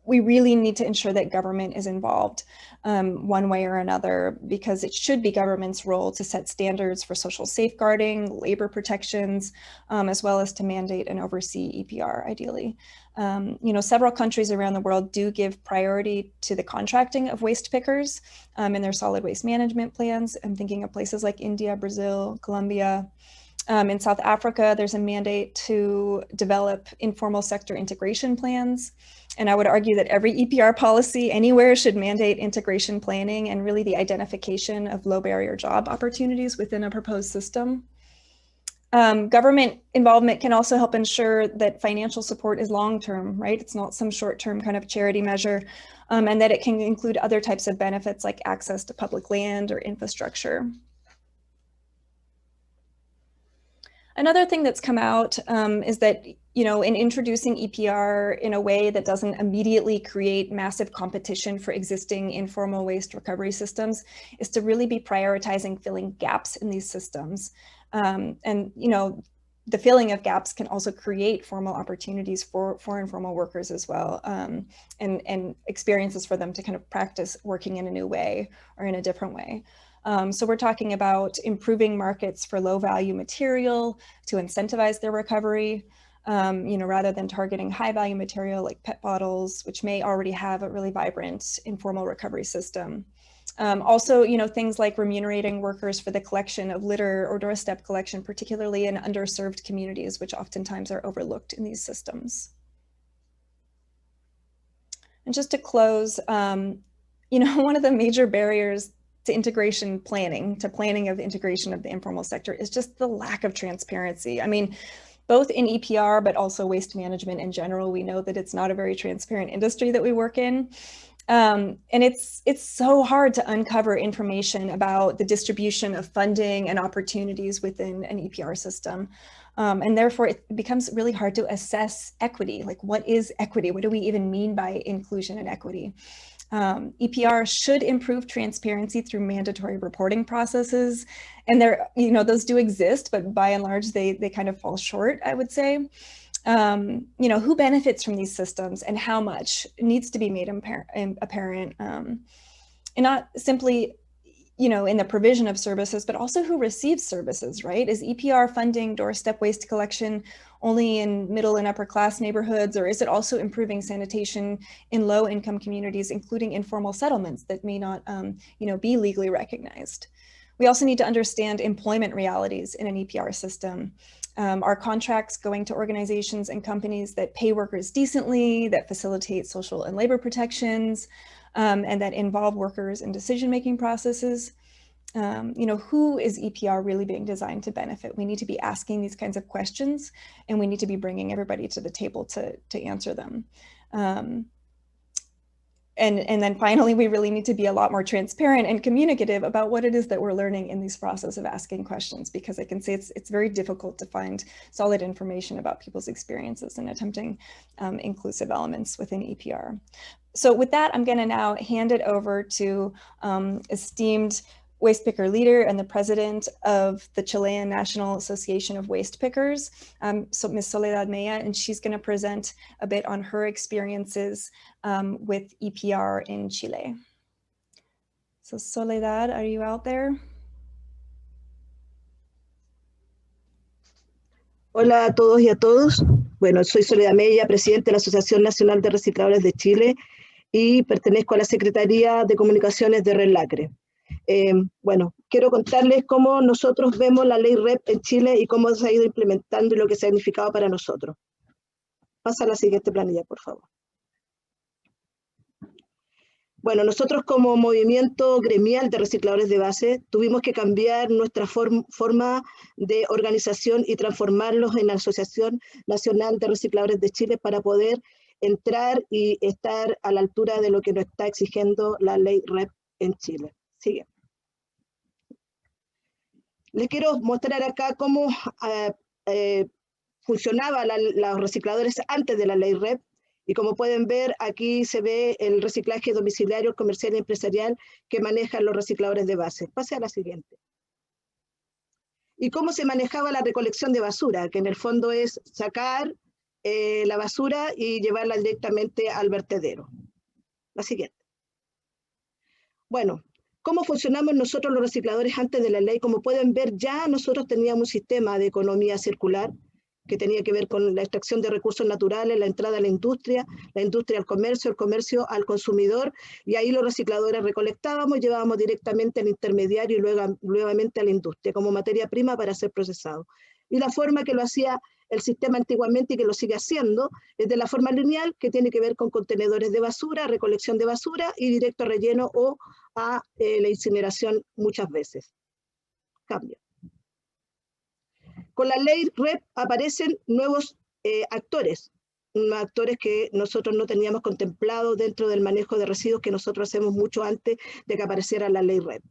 we really need to ensure that government is involved one way or another, because it should be government's role to set standards for social safeguarding, labor protections, as well as to mandate and oversee EPR, ideally. Several countries around the world do give priority to the contracting of waste pickers in their solid waste management plans. I'm thinking of places like India, Brazil, Colombia. In South Africa, there's a mandate to develop informal sector integration plans. And I would argue that every EPR policy anywhere should mandate integration planning and really the identification of low barrier job opportunities within a proposed system. Government involvement can also help ensure that financial support is long-term, right? It's not some short-term kind of charity measure, and that it can include other types of benefits like access to public land or infrastructure. Another thing that's come out is that, in introducing EPR in a way that doesn't immediately create massive competition for existing informal waste recovery systems is to really be prioritizing filling gaps in these systems. The filling of gaps can also create formal opportunities for informal workers as well, and experiences for them to kind of practice working in a new way or in a different way. So we're talking about improving markets for low value material to incentivize their recovery, rather than targeting high value material like PET bottles, which may already have a really vibrant informal recovery system. Also, things like remunerating workers for the collection of litter or doorstep collection, particularly in underserved communities, which oftentimes are overlooked in these systems. And just to close, one of the major barriers to integration planning, to planning of integration of the informal sector, is just the lack of transparency. I mean, both in EPR, but also waste management in general, we know that it's not a very transparent industry that we work in. And it's so hard to uncover information about the distribution of funding and opportunities within an EPR system. And therefore, it becomes really hard to assess equity. Like, what is equity? What do we even mean by inclusion and equity? EPR should improve transparency through mandatory reporting processes. And those do exist, but by and large, they kind of fall short, I would say. Who benefits from these systems and how much needs to be made apparent, and not simply, in the provision of services, but also who receives services, right? Is EPR funding doorstep waste collection only in middle and upper class neighborhoods, or is it also improving sanitation in low income communities, including informal settlements that may not, be legally recognized? We also need to understand employment realities in an EPR system. Are contracts going to organizations and companies that pay workers decently, that facilitate social and labor protections, and that involve workers in decision-making processes? Who is EPR really being designed to benefit? We need to be asking these kinds of questions, and we need to be bringing everybody to the table to answer them. And then finally, we really need to be a lot more transparent and communicative about what it is that we're learning in this process of asking questions, because I can say it's very difficult to find solid information about people's experiences in attempting inclusive elements within EPR. So with that, I'm going to now hand it over to esteemed waste picker leader and the president of the Chilean National Association of Waste Pickers, so Ms. Soledad Mella, and she's going to present a bit on her experiences with EPR in Chile. So Soledad, are you out there? Hola a todos y a todos. Bueno, soy Soledad Mella, presidente de la Asociación Nacional de Recicladores de Chile y pertenezco a la Secretaría de Comunicaciones de Red Lacre. Bueno, quiero contarles cómo nosotros vemos la ley REP en Chile y cómo se ha ido implementando y lo que se ha significado para nosotros. Pasa a la siguiente planilla, por favor. Bueno, nosotros como movimiento gremial de recicladores de base tuvimos que cambiar nuestra forma de organización y transformarlos en la Asociación Nacional de Recicladores de Chile para poder entrar y estar a la altura de lo que nos está exigiendo la ley REP en Chile. Sigue. Les quiero mostrar acá cómo funcionaban los recicladores antes de la ley REP. Y como pueden ver, aquí se ve el reciclaje domiciliario, comercial y empresarial que manejan los recicladores de base. Pase a la siguiente. Y cómo se manejaba la recolección de basura, que en el fondo es sacar la basura y llevarla directamente al vertedero. La siguiente. Bueno, ¿cómo funcionamos nosotros los recicladores antes de la ley? Como pueden ver, ya nosotros teníamos un sistema de economía circular que tenía que ver con la extracción de recursos naturales, la entrada a la industria al comercio, el comercio al consumidor, y ahí los recicladores recolectábamos, llevábamos directamente al intermediario y luego nuevamente a la industria como materia prima para ser procesado. Y la forma que lo hacía el sistema antiguamente y que lo sigue haciendo es de la forma lineal, que tiene que ver con contenedores de basura, recolección de basura y directo relleno o a la incineración muchas veces. Cambio. Con la ley REP aparecen nuevos actores que nosotros no teníamos contemplado dentro del manejo de residuos que nosotros hacemos mucho antes de que apareciera la ley REP.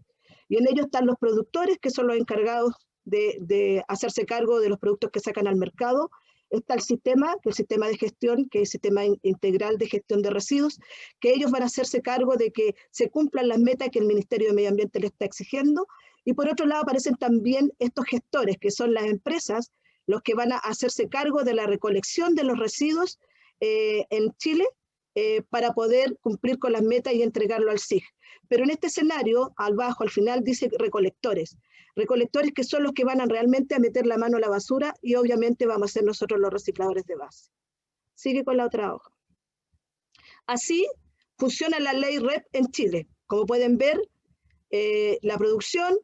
Y en ellos están los productores, que son los encargados de hacerse cargo de los productos que sacan al mercado. Está el sistema, que es el sistema de gestión, que es el sistema integral de gestión de residuos, que ellos van a hacerse cargo de que se cumplan las metas que el Ministerio de Medio Ambiente le está exigiendo. Y por otro lado aparecen también estos gestores, que son las empresas, los que van a hacerse cargo de la recolección de los residuos en Chile para poder cumplir con las metas y entregarlo al SIG. Pero en este escenario, al final dice recolectores que son los que van a realmente a meter la mano a la basura y obviamente vamos a ser nosotros los recicladores de base. Sigue con la otra hoja. Así funciona la ley REP en Chile. Como pueden ver, la producción,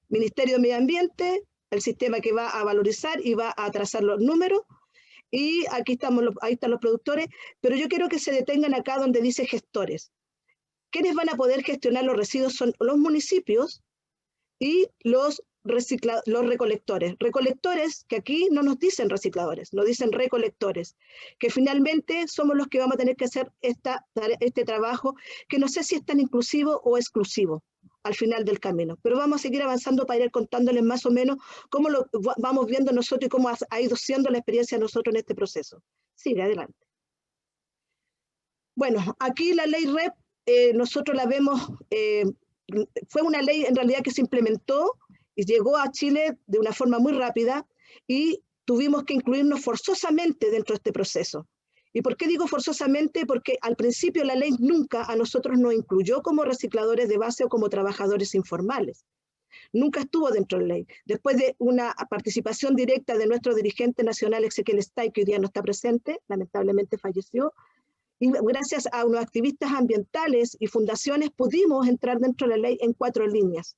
Ministerio de Medio Ambiente, el sistema que va a valorizar y va a trazar los números, y aquí ahí están los productores, pero yo quiero que se detengan acá donde dice gestores. ¿Quiénes van a poder gestionar los residuos? Son los municipios y los recolectores. Recolectores, que aquí no nos dicen recicladores, nos dicen recolectores, que finalmente somos los que vamos a tener que hacer este trabajo, que no sé si es tan inclusivo o exclusivo al final del camino, pero vamos a seguir avanzando para ir contándoles más o menos cómo lo vamos viendo nosotros y cómo ha ido siendo la experiencia de nosotros en este proceso. Sigue adelante. Bueno, aquí la ley REP, nosotros la vemos, fue una ley en realidad que se implementó y llegó a Chile de una forma muy rápida y tuvimos que incluirnos forzosamente dentro de este proceso. ¿Y por qué digo forzosamente? Porque al principio la ley nunca a nosotros nos incluyó como recicladores de base o como trabajadores informales. Nunca estuvo dentro de la ley. Después de una participación directa de nuestro dirigente nacional, Ezequiel Stay, que hoy día no está presente, lamentablemente falleció, y gracias a unos activistas ambientales y fundaciones pudimos entrar dentro de la ley en 4 líneas.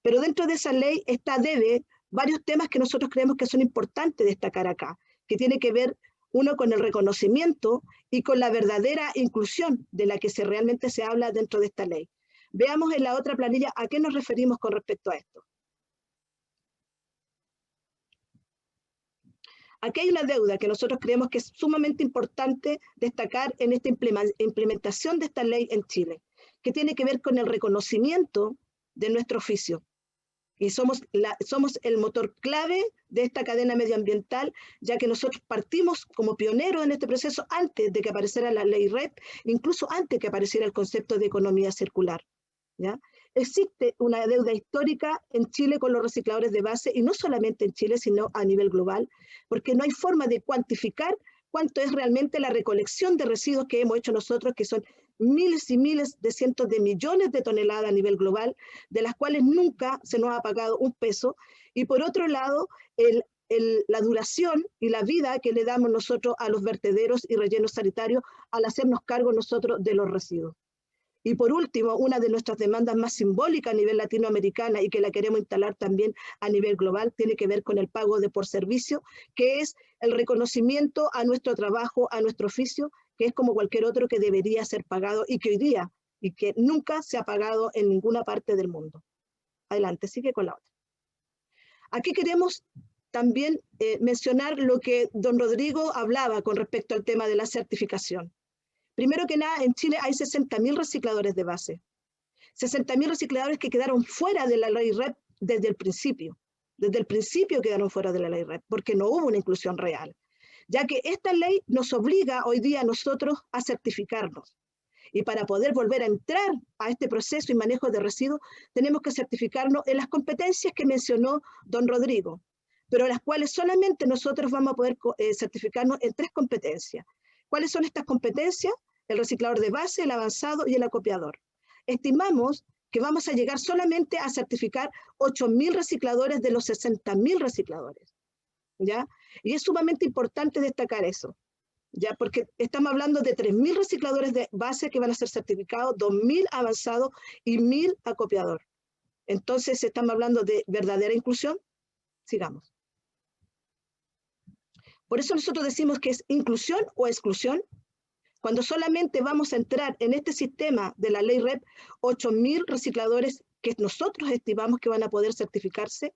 Pero dentro de esa ley debe varios temas que nosotros creemos que son importantes destacar acá, que tiene que ver uno con el reconocimiento y con la verdadera inclusión de la que realmente se habla dentro de esta ley. Veamos en la otra planilla a qué nos referimos con respecto a esto. Aquí hay una deuda que nosotros creemos que es sumamente importante destacar en esta implementación de esta ley en Chile, que tiene que ver con el reconocimiento de nuestro oficio. Y somos el motor clave de esta cadena medioambiental, ya que nosotros partimos como pioneros en este proceso antes de que apareciera la ley REP, incluso antes que apareciera el concepto de economía circular, ¿ya? Existe una deuda histórica en Chile con los recicladores de base, y no solamente en Chile, sino a nivel global, porque no hay forma de cuantificar cuánto es realmente la recolección de residuos que hemos hecho nosotros, que son miles y miles de cientos de millones de toneladas a nivel global, de las cuales nunca se nos ha pagado un peso. Y por otro lado, la duración y la vida que le damos nosotros a los vertederos y rellenos sanitarios al hacernos cargo nosotros de los residuos. Y por último, una de nuestras demandas más simbólicas a nivel latinoamericana y que la queremos instalar también a nivel global, tiene que ver con el pago por servicio, que es el reconocimiento a nuestro trabajo, a nuestro oficio, que es como cualquier otro que debería ser pagado y que hoy día, y que nunca se ha pagado en ninguna parte del mundo. Adelante, sigue con la otra. Aquí queremos también mencionar lo que don Rodrigo hablaba con respecto al tema de la certificación. Primero que nada, en Chile hay 60.000 recicladores de base. 60.000 recicladores que quedaron fuera de la ley REP desde el principio. Desde el principio quedaron fuera de la ley REP, porque no hubo una inclusión real. Ya que esta ley nos obliga hoy día a nosotros a certificarnos. Y para poder volver a entrar a este proceso y manejo de residuos, tenemos que certificarnos en las competencias que mencionó don Rodrigo, pero las cuales solamente nosotros vamos a poder certificarnos en 3 competencias. ¿Cuáles son estas competencias? El reciclador de base, el avanzado y el acopiador. Estimamos que vamos a llegar solamente a certificar 8.000 recicladores de los 60.000 recicladores, ¿ya? Y es sumamente importante destacar eso, ¿ya? Porque estamos hablando de 3.000 recicladores de base que van a ser certificados, 2.000 avanzados y 1.000 acopiador. Entonces, estamos hablando de verdadera inclusión. Sigamos. Por eso nosotros decimos que es inclusión o exclusión, cuando solamente vamos a entrar en este sistema de la ley REP 8.000 recicladores que nosotros estimamos que van a poder certificarse,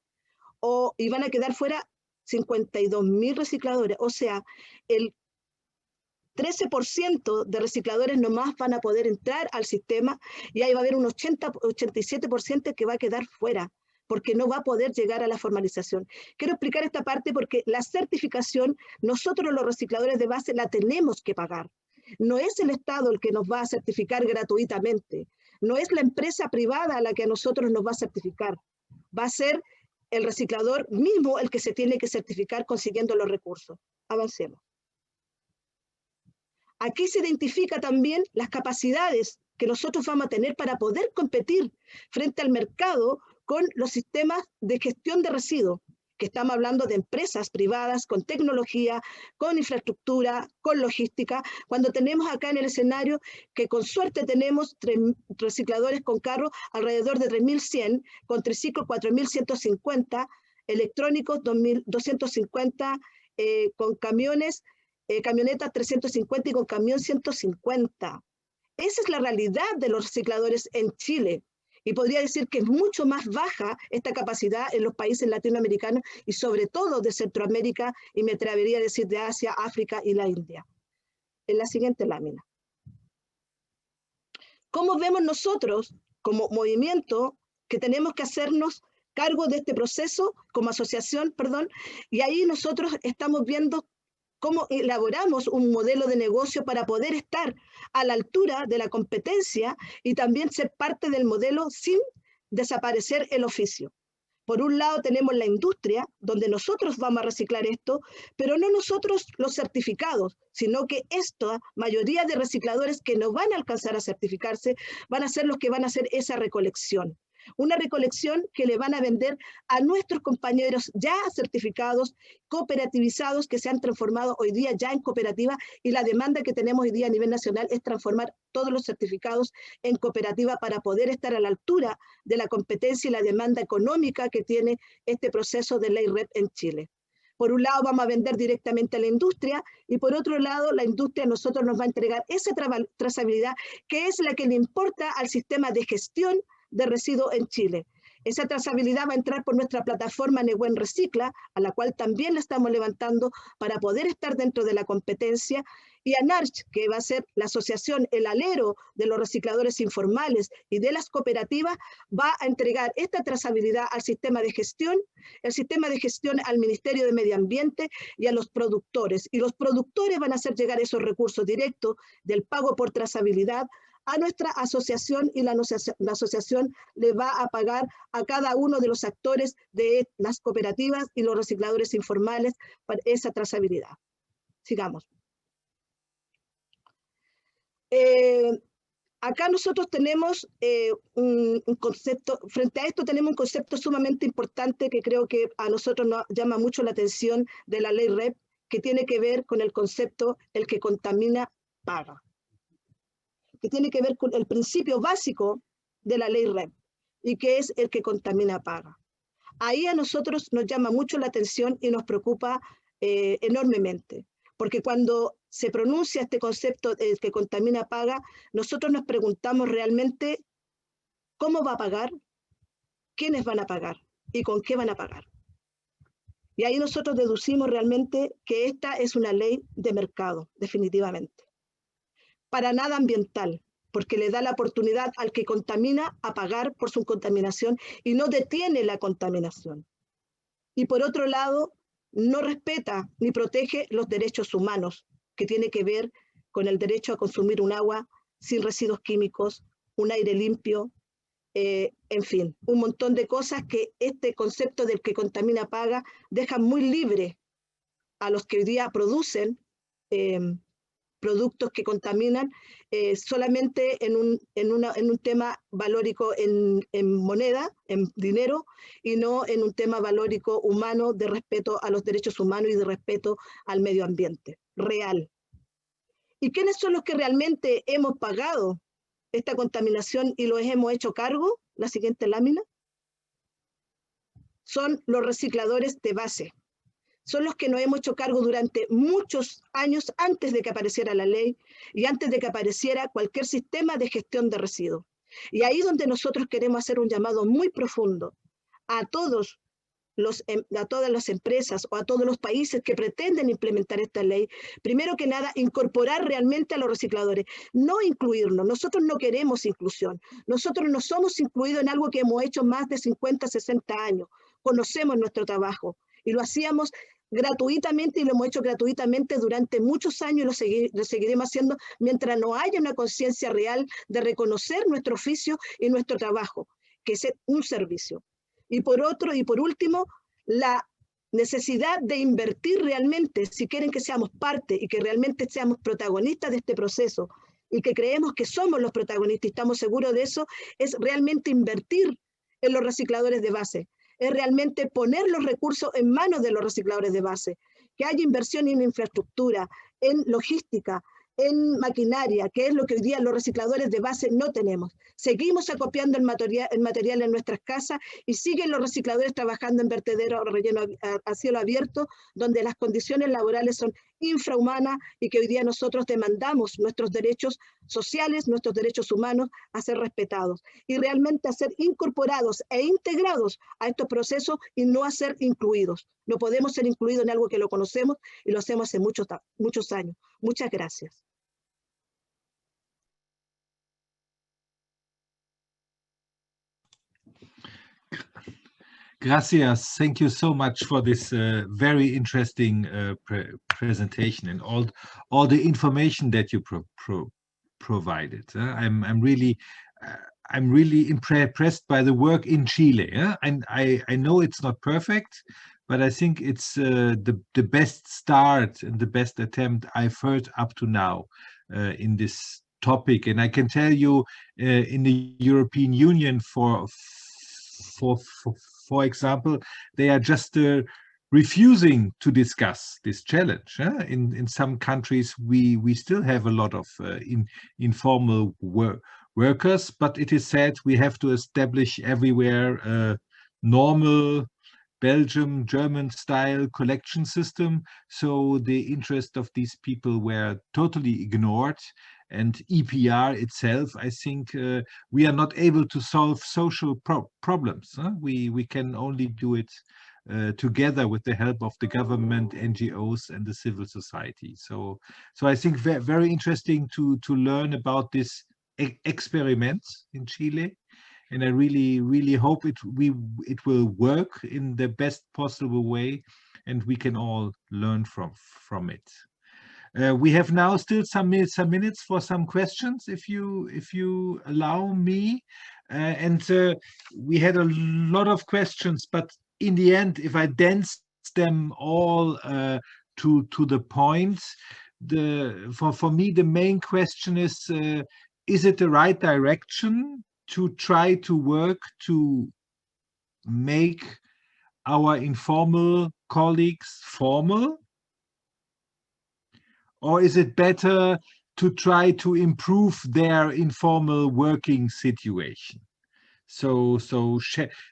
y van a quedar fuera 52.000 recicladores, o sea, el 13% de recicladores nomás van a poder entrar al sistema y ahí va a haber un 87% que va a quedar fuera, porque no va a poder llegar a la formalización. Quiero explicar esta parte porque la certificación, nosotros los recicladores de base la tenemos que pagar. No es el Estado el que nos va a certificar gratuitamente, no es la empresa privada la que a nosotros nos va a certificar, va a ser el reciclador mismo el que se tiene que certificar consiguiendo los recursos. Avancemos. Aquí se identifica también las capacidades que nosotros vamos a tener para poder competir frente al mercado con los sistemas de gestión de residuos, que estamos hablando de empresas privadas con tecnología, con infraestructura, con logística, cuando tenemos acá en el escenario que con suerte tenemos recicladores con carros alrededor de 3.100, con triciclos 4.150, electrónicos 2.250, con camiones, camionetas 350 y con camión 150. Esa es la realidad de los recicladores en Chile. Y podría decir que es mucho más baja esta capacidad en los países latinoamericanos y sobre todo de Centroamérica y me atrevería a decir de Asia, África y la India. En la siguiente lámina. ¿Cómo vemos nosotros como movimiento que tenemos que hacernos cargo de este proceso como asociación, perdón? Y ahí nosotros estamos viendo cómo elaboramos un modelo de negocio para poder estar a la altura de la competencia y también ser parte del modelo sin desaparecer el oficio. Por un lado tenemos la industria, donde nosotros vamos a reciclar esto, pero no nosotros los certificados, sino que esta mayoría de recicladores que no van a alcanzar a certificarse van a ser los que van a hacer esa recolección. Una recolección que le van a vender a nuestros compañeros ya certificados, cooperativizados, que se han transformado hoy día ya en cooperativa, y la demanda que tenemos hoy día a nivel nacional es transformar todos los certificados en cooperativa para poder estar a la altura de la competencia y la demanda económica que tiene este proceso de ley REP en Chile. Por un lado vamos a vender directamente a la industria y por otro lado la industria a nosotros nos va a entregar esa trazabilidad que es la que le importa al sistema de gestión de residuos en Chile. Esa trazabilidad va a entrar por nuestra plataforma Nehuen Recicla, a la cual también la estamos levantando para poder estar dentro de la competencia, y ANARCH, que va a ser la asociación, el alero de los recicladores informales y de las cooperativas, va a entregar esta trazabilidad al sistema de gestión, el sistema de gestión al Ministerio de Medio Ambiente y a los productores. Y los productores van a hacer llegar esos recursos directos del pago por trazabilidad a nuestra asociación y la asociación le va a pagar a cada uno de los actores de las cooperativas y los recicladores informales para esa trazabilidad. Sigamos. Acá nosotros tenemos un concepto, frente a esto tenemos un concepto sumamente importante que creo que a nosotros nos llama mucho la atención de la ley REP, que tiene que ver con el concepto el que contamina paga, que tiene que ver con el principio básico de la ley REP y que es el que contamina paga. Ahí a nosotros nos llama mucho la atención y nos preocupa enormemente, porque cuando se pronuncia este concepto el que contamina paga, nosotros nos preguntamos realmente cómo va a pagar, quiénes van a pagar y con qué van a pagar. Y ahí nosotros deducimos realmente que esta es una ley de mercado, definitivamente. Para nada ambiental, porque le da la oportunidad al que contamina a pagar por su contaminación y no detiene la contaminación. Y por otro lado, no respeta ni protege los derechos humanos, que tiene que ver con el derecho a consumir un agua sin residuos químicos, un aire limpio, en fin, un montón de cosas que este concepto del que contamina paga deja muy libre a los que hoy día producen productos que contaminan solamente en un tema valórico en moneda, en dinero, y no en un tema valórico humano de respeto a los derechos humanos y de respeto al medio ambiente real. ¿Y quiénes son los que realmente hemos pagado esta contaminación y los hemos hecho cargo? La siguiente lámina. Son los recicladores de base. Son los que nos hemos hecho cargo durante muchos años antes de que apareciera la ley y antes de que apareciera cualquier sistema de gestión de residuos. Y ahí donde nosotros queremos hacer un llamado muy profundo a todas las empresas o a todos los países que pretenden implementar esta ley, primero que nada, incorporar realmente a los recicladores, no incluirnos. Nosotros no queremos inclusión. Nosotros no somos incluidos en algo que hemos hecho más de 50, 60 años. Conocemos nuestro trabajo y lo hacíamos gratuitamente y lo hemos hecho gratuitamente durante muchos años y lo seguiremos haciendo mientras no haya una conciencia real de reconocer nuestro oficio y nuestro trabajo, que es un servicio. Y por último, la necesidad de invertir realmente, si quieren que seamos parte y que realmente seamos protagonistas de este proceso y que creemos que somos los protagonistas y estamos seguros de eso, es realmente invertir en los recicladores de base, es realmente poner los recursos en manos de los recicladores de base, que haya inversión en infraestructura, en logística, en maquinaria, que es lo que hoy día los recicladores de base no tenemos. Seguimos acopiando el material en nuestras casas y siguen los recicladores trabajando en vertederos relleno a cielo abierto, donde las condiciones laborales son infrahumanas y que hoy día nosotros demandamos nuestros derechos sociales, nuestros derechos humanos a ser respetados y realmente a ser incorporados e integrados a estos procesos y no a ser incluidos. No podemos ser incluidos en algo que lo conocemos y lo hacemos hace muchos años. Muchas gracias. Gracias. Thank you so much for this very interesting presentation and all the information that you provided. I'm really impressed by the work in Chile. And I know it's not perfect, but I think it's the best start and the best attempt I've heard up to now in this topic. And I can tell you, in the European Union, for example, they are just refusing to discuss this challenge. In some countries, we still have a lot of informal workers, but it is said we have to establish everywhere a normal Belgium, German-style collection system. So the interest of these people were totally ignored. And EPR itself, I think we are not able to solve social problems. We can only do it together with the help of the government, NGOs, and the civil society. So I think very interesting to learn about this experiment in Chile. And I really hope it will work in the best possible way, and we can all learn from it. We have now still some minutes for some questions, if you allow me. We had a lot of questions, but in the end, if I dense them all to the point, for me the main question is it the right direction to try to work to make our informal colleagues formal? Or is it better to try to improve their informal working situation? So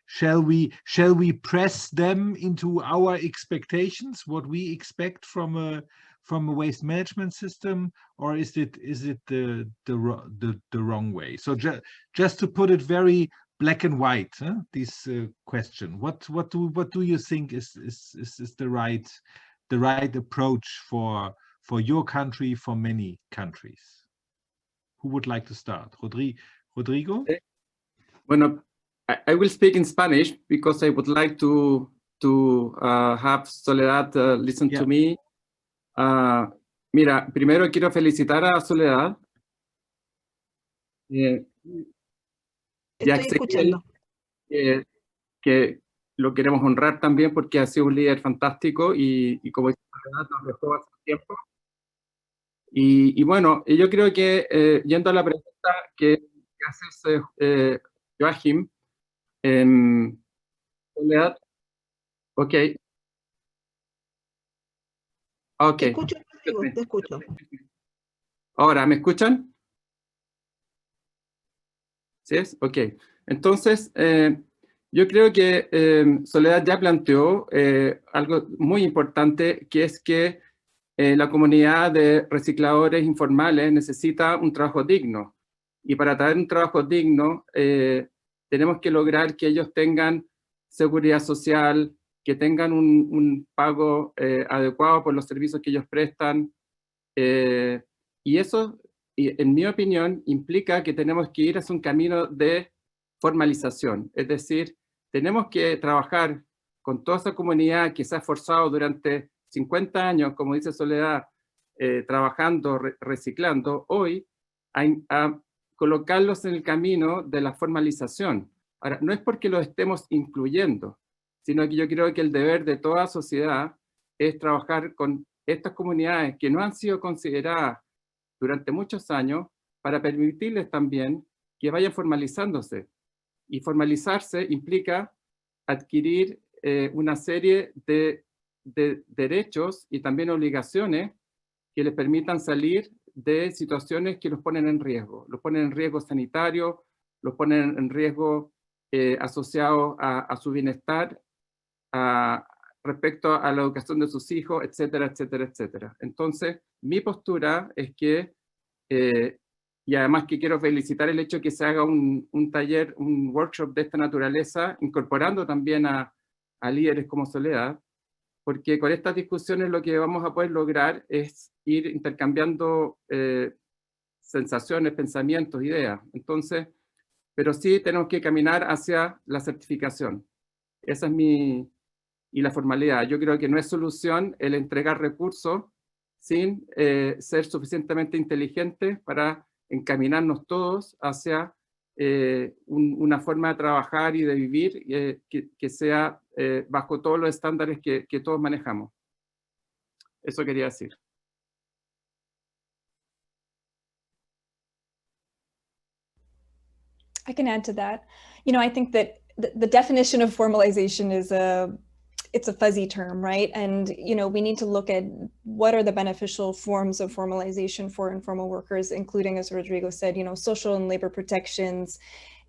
shall we press them into our expectations, what we expect from a waste management system, or is it the wrong way? So just to put it very black and white, this question. What do you think is the right approach for your country, for many countries? Who would like to start? Rodrigo? Bueno, I will speak in Spanish because I would like to have Soledad listen to me. Mira, primero quiero felicitar a Soledad. Estoy escuchando. Que lo queremos honrar también porque ha sido un líder fantástico y como dice Soledad, nos dejó hace tiempo. Y bueno, yo creo que yendo a la pregunta que haces, Joachim, Soledad, ok. Te escucho, Rodrigo, te escucho. Ahora, ¿me escuchan? ¿Sí es? Ok. Entonces, yo creo que Soledad ya planteó algo muy importante, que es que la comunidad de recicladores informales necesita un trabajo digno. Y para traer un trabajo digno, tenemos que lograr que ellos tengan seguridad social, que tengan un pago adecuado por los servicios que ellos prestan. Y eso, en mi opinión, implica que tenemos que ir hacia un camino de formalización. Es decir, tenemos que trabajar con toda esa comunidad que se ha esforzado durante 50 años, como dice Soledad, trabajando, reciclando, hoy a colocarlos en el camino de la formalización. Ahora, no es porque los estemos incluyendo, sino que yo creo que el deber de toda sociedad es trabajar con estas comunidades que no han sido consideradas durante muchos años para permitirles también que vayan formalizándose. Y formalizarse implica adquirir una serie de derechos y también obligaciones que les permitan salir de situaciones que los ponen en riesgo. Los ponen en riesgo sanitario, los ponen en riesgo asociados a su bienestar, respecto a la educación de sus hijos, etcétera, etcétera, etcétera. Entonces, mi postura es que, y además que quiero felicitar el hecho de que se haga un taller, un workshop de esta naturaleza, incorporando también a líderes como Soledad, porque con estas discusiones lo que vamos a poder lograr es ir intercambiando sensaciones, pensamientos, ideas. Entonces, pero sí tenemos que caminar hacia la certificación. Esa es y la formalidad. Yo creo que no es solución el entregar recursos sin ser suficientemente inteligentes para encaminarnos todos hacia una forma de trabajar y de vivir que sea bajo todos los estándares que todos manejamos. Eso quería decir. I can add to that. You know, I think that the definition of formalization is it's a fuzzy term, right? And, you know, we need to look at what are the beneficial forms of formalization for informal workers, including, as Rodrigo said, you know, social and labor protections.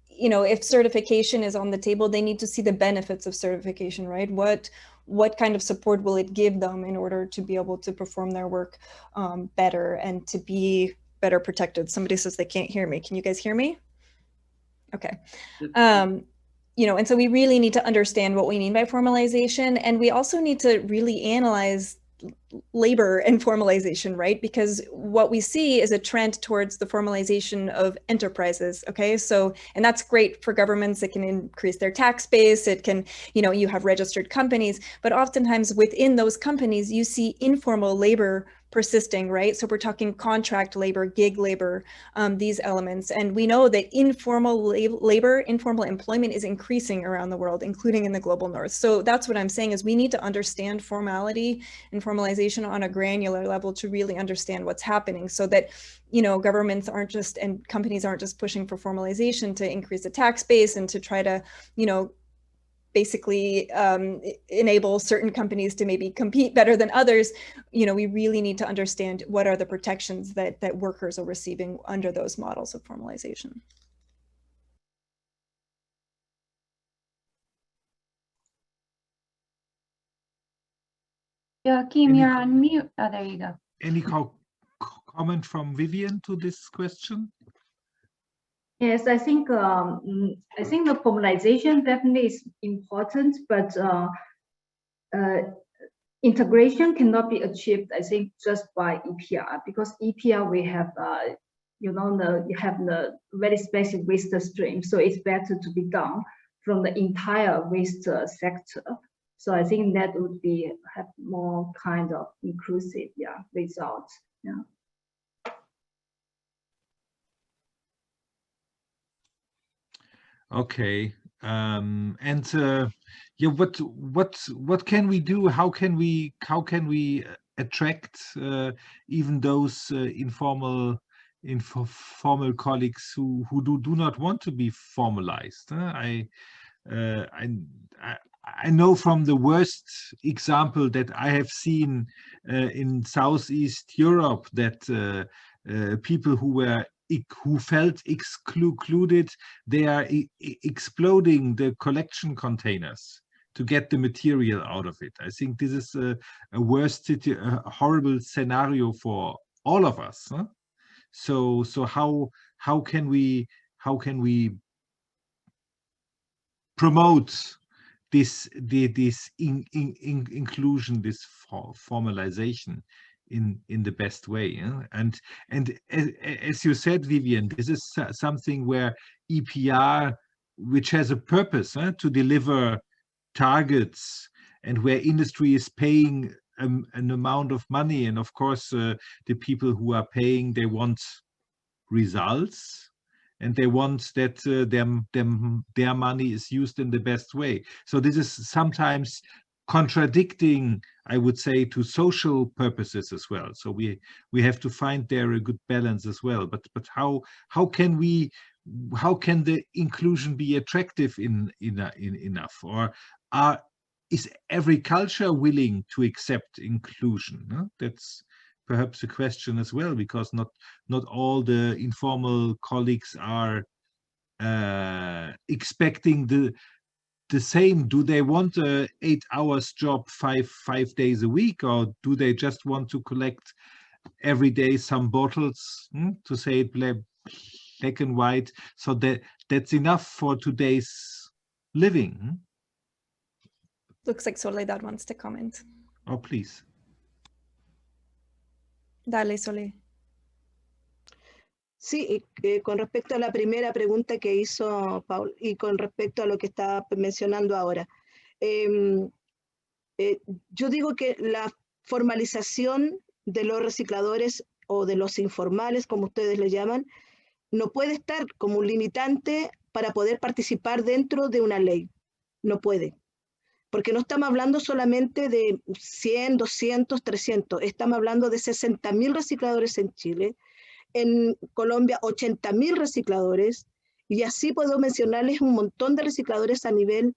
You know, if certification is on the table, they need to see the benefits of certification, right? What kind of support will it give them in order to be able to perform their work better and to be better protected? Somebody says they can't hear me. Can you guys hear me? Okay. You know, and so we really need to understand what we mean by formalization. And we also need to really analyze labor and formalization, right? Because what we see is a trend towards the formalization of enterprises, okay? So, and that's great for governments. It can increase their tax base. It can, you know, you have registered companies, but oftentimes within those companies, you see informal labor persisting, right? So we're talking contract labor, gig labor, these elements. And we know that informal labor, informal employment is increasing around the world, including in the global north. So that's what I'm saying is we need to understand formality and formalization on a granular level to really understand what's happening so that, you know, governments aren't just, and companies aren't just pushing for formalization to increase the tax base and to try to, you know, basically enable certain companies to maybe compete better than others. You know, we really need to understand what are the protections that workers are receiving under those models of formalization. Joachim, you're on mute. Oh, there you go. Any comment from Vivian to this question? Yes, I think the formalization definitely is important, but integration cannot be achieved, I think, just by EPR, because EPR we have you have the very specific waste stream, so it's better to be done from the entire waste sector. So I think that would be have more kind of inclusive, results. Yeah. Okay. Yeah, what can we do? How can we attract even those informal colleagues who do not want to be formalized? I know from the worst example that I have seen in Southeast Europe that people who felt excluded, they are exploding the collection containers to get the material out of it. I think this is a horrible scenario for all of us. Huh? So how can we promote this inclusion, this formalization in the best way? And as you said, Vivian, this is something where EPR, which has a purpose to deliver targets, and where industry is paying an amount of money, and of course the people who are paying, they want results, and they want that their money is used in the best way. So this is sometimes contradicting, I would say, to social purposes as well. So we have to find there a good balance as well. But how can the inclusion be attractive enough? Or is every culture willing to accept inclusion? Huh? That's perhaps a question as well, because not all the informal colleagues are expecting the same. Do they want a 8 hours job 5 days a week, or do they just want to collect every day some bottles, to say it black and white, so that's enough for today's living? Looks like Soledad wants to comment. Oh, please. Dale, Sole. Sí, con respecto a la primera pregunta que hizo Paul y con respecto a lo que está mencionando ahora, yo digo que la formalización de los recicladores o de los informales, como ustedes le llaman, no puede estar como un limitante para poder participar dentro de una ley. No puede. Porque no estamos hablando solamente de 100, 200, 300. Estamos hablando de 60.000 recicladores en Chile. En Colombia, 80.000 recicladores. Y así puedo mencionarles un montón de recicladores a nivel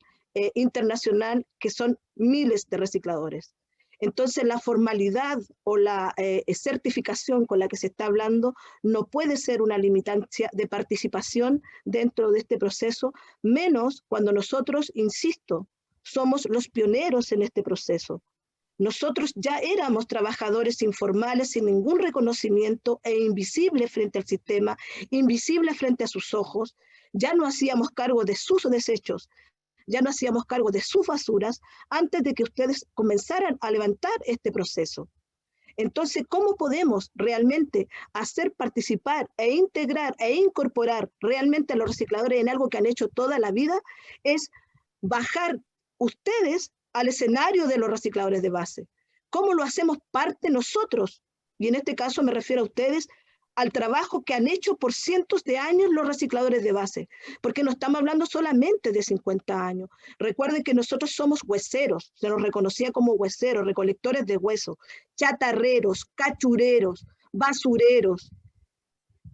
internacional, que son miles de recicladores. Entonces, la formalidad o la certificación con la que se está hablando no puede ser una limitancia de participación dentro de este proceso, menos cuando nosotros, insisto, somos los pioneros en este proceso. Nosotros ya éramos trabajadores informales sin ningún reconocimiento e invisibles frente al sistema, invisibles frente a sus ojos. Ya no hacíamos cargo de sus desechos, ya no hacíamos cargo de sus basuras antes de que ustedes comenzaran a levantar este proceso. Entonces, ¿cómo podemos realmente hacer participar e integrar e incorporar realmente a los recicladores en algo que han hecho toda la vida? Es bajar ustedes al escenario de los recicladores de base. ¿Cómo lo hacemos parte nosotros? Y en este caso me refiero a ustedes, al trabajo que han hecho por cientos de años los recicladores de base, porque no estamos hablando solamente de 50 años. Recuerden que nosotros somos hueseros, se nos reconocía como hueseros, recolectores de hueso, chatarreros, cachureros, basureros.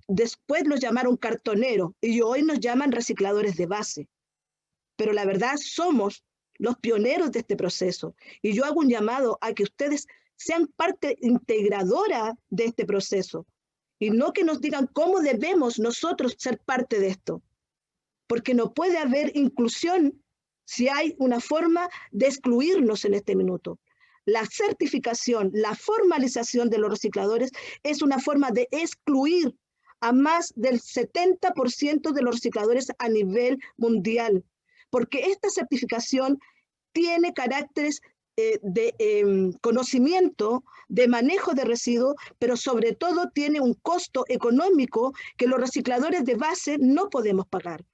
Después los llamaron cartoneros y hoy nos llaman recicladores de base. Pero la verdad somos los pioneros de este proceso. Y yo hago un llamado a que ustedes sean parte integradora de este proceso. Y no que nos digan cómo debemos nosotros ser parte de esto. Porque no puede haber inclusión si hay una forma de excluirnos en este minuto. La certificación, la formalización de los recicladores es una forma de excluir a más del 70% de los recicladores a nivel mundial, porque esta certificación tiene caracteres de conocimiento, de manejo de residuos, pero sobre todo tiene un costo económico que los recicladores de base no podemos pagar.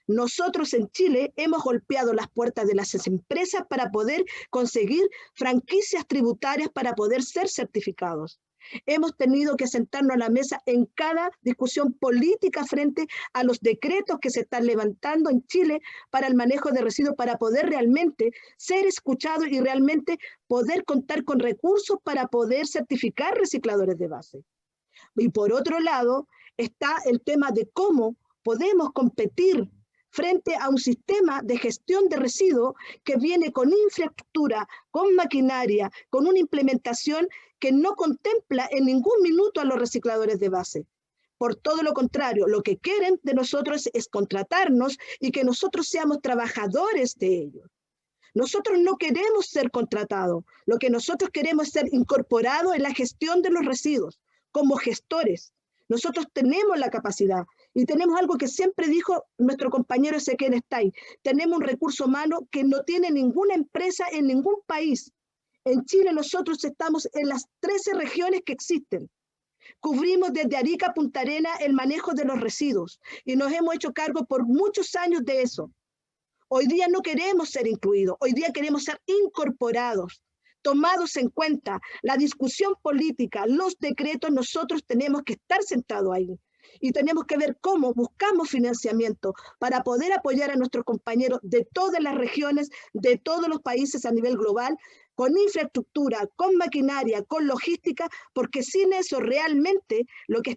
Nosotros en Chile hemos golpeado las puertas de las empresas para poder conseguir franquicias tributarias para poder ser certificados. Hemos tenido que sentarnos a la mesa en cada discusión política frente a los decretos que se están levantando en Chile para el manejo de residuos, para poder realmente ser escuchados y realmente poder contar con recursos para poder certificar recicladores de base. Y por otro lado está el tema de cómo podemos competir frente a un sistema de gestión de residuos que viene con infraestructura, con maquinaria, con una implementación que no contempla en ningún minuto a los recicladores de base. Por todo lo contrario, lo que quieren de nosotros es contratarnos y que nosotros seamos trabajadores de ellos. Nosotros no queremos ser contratados, lo que nosotros queremos es ser incorporados en la gestión de los residuos, como gestores. Nosotros tenemos la capacidad y tenemos algo que siempre dijo nuestro compañero Ezequiel Stein. Tenemos un recurso humano que no tiene ninguna empresa en ningún país. En Chile nosotros estamos en las 13 regiones que existen. Cubrimos desde Arica a Punta Arenas el manejo de los residuos y nos hemos hecho cargo por muchos años de eso. Hoy día no queremos ser incluidos, hoy día queremos ser incorporados, tomados en cuenta. La discusión política, los decretos, nosotros tenemos que estar sentados ahí. Y tenemos que ver cómo buscamos financiamiento para poder apoyar a nuestros compañeros de todas las regiones, de todos los países a nivel global, con infraestructura, con maquinaria, con logística, porque sin eso realmente lo que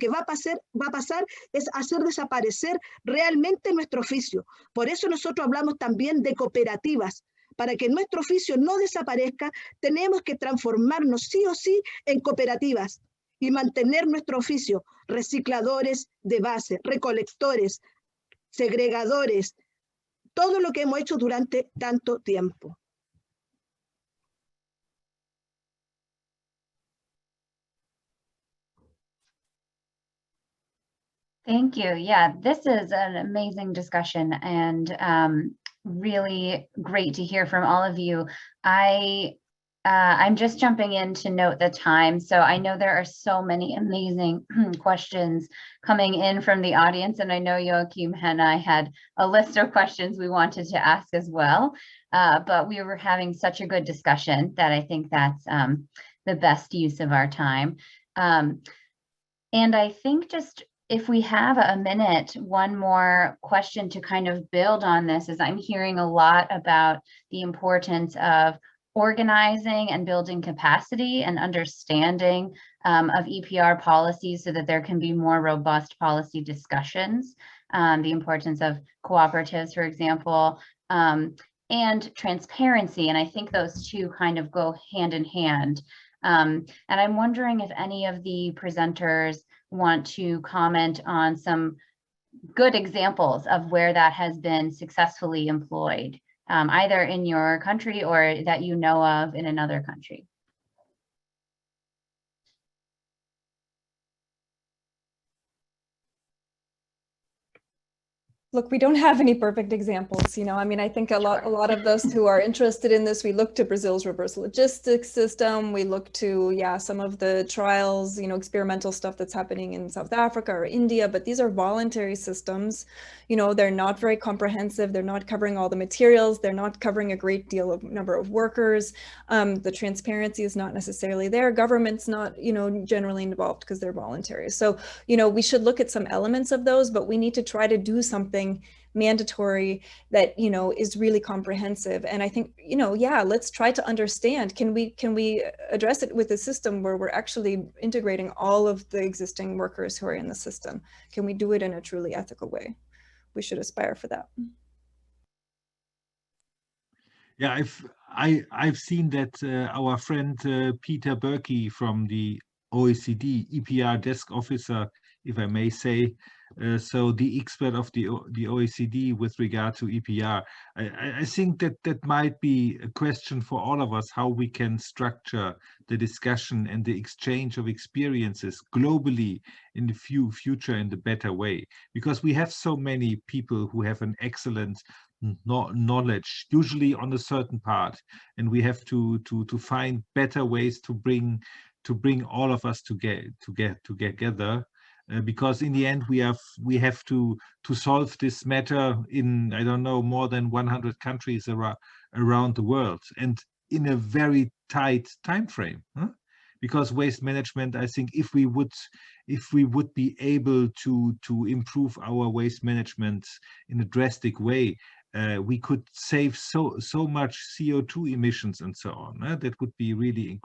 va a pasar es hacer desaparecer realmente nuestro oficio. Por eso nosotros hablamos también de cooperativas. Para que nuestro oficio no desaparezca, tenemos que transformarnos sí o sí en cooperativas y mantener nuestro oficio, recicladores de base, recolectores, segregadores, todo lo que hemos hecho durante tanto tiempo. Thank you. Yeah, this is an amazing discussion and really great to hear from all of you. I'm just jumping in to note the time. So I know there are so many amazing questions coming in from the audience. And I know Joachim and I had a list of questions we wanted to ask as well. But we were having such a good discussion that I think that's the best use of our time. And I think just if we have a minute, one more question to kind of build on this is I'm hearing a lot about the importance of organizing and building capacity and understanding of EPR policies so that there can be more robust policy discussions, the importance of cooperatives, for example, and transparency. And I think those two kind of go hand in hand. And I'm wondering if any of the presenters want to comment on some good examples of where that has been successfully employed. Either in your country or that you know of in another country. Look, we don't have any perfect examples, you know. I mean, I think a lot of those who are interested in this, we look to Brazil's reverse logistics system. We look to, yeah, some of the trials, you know, experimental stuff that's happening in South Africa or India, but these are voluntary systems. You know, they're not very comprehensive. They're not covering all the materials. They're not covering a great deal of number of workers. The transparency is not necessarily there. Government's not, you know, generally involved because they're voluntary. So, you know, we should look at some elements of those, but we need to try to do something mandatory that, you know, is really comprehensive. And I think, you know, yeah, let's try to understand, can we address it with a system where we're actually integrating all of the existing workers who are in the system? Can we do it in a truly ethical way? We should aspire for that. Yeah, I've seen that our friend Peter Berkey from the OECD EPR desk officer if I may say. So the expert of the OECD with regard to EPR. I think that might be a question for all of us, how we can structure the discussion and the exchange of experiences globally in the future in the better way. Because we have so many people who have an excellent knowledge, usually on a certain part, and we have to find better ways to bring all of us together. Because in the end we have to solve this matter in, I don't know, more than 100 countries around the world, and in a very tight time frame. Because waste management, I think, if we would be able to improve our waste management in a drastic way, we could save so much CO2 emissions and so on. That would be really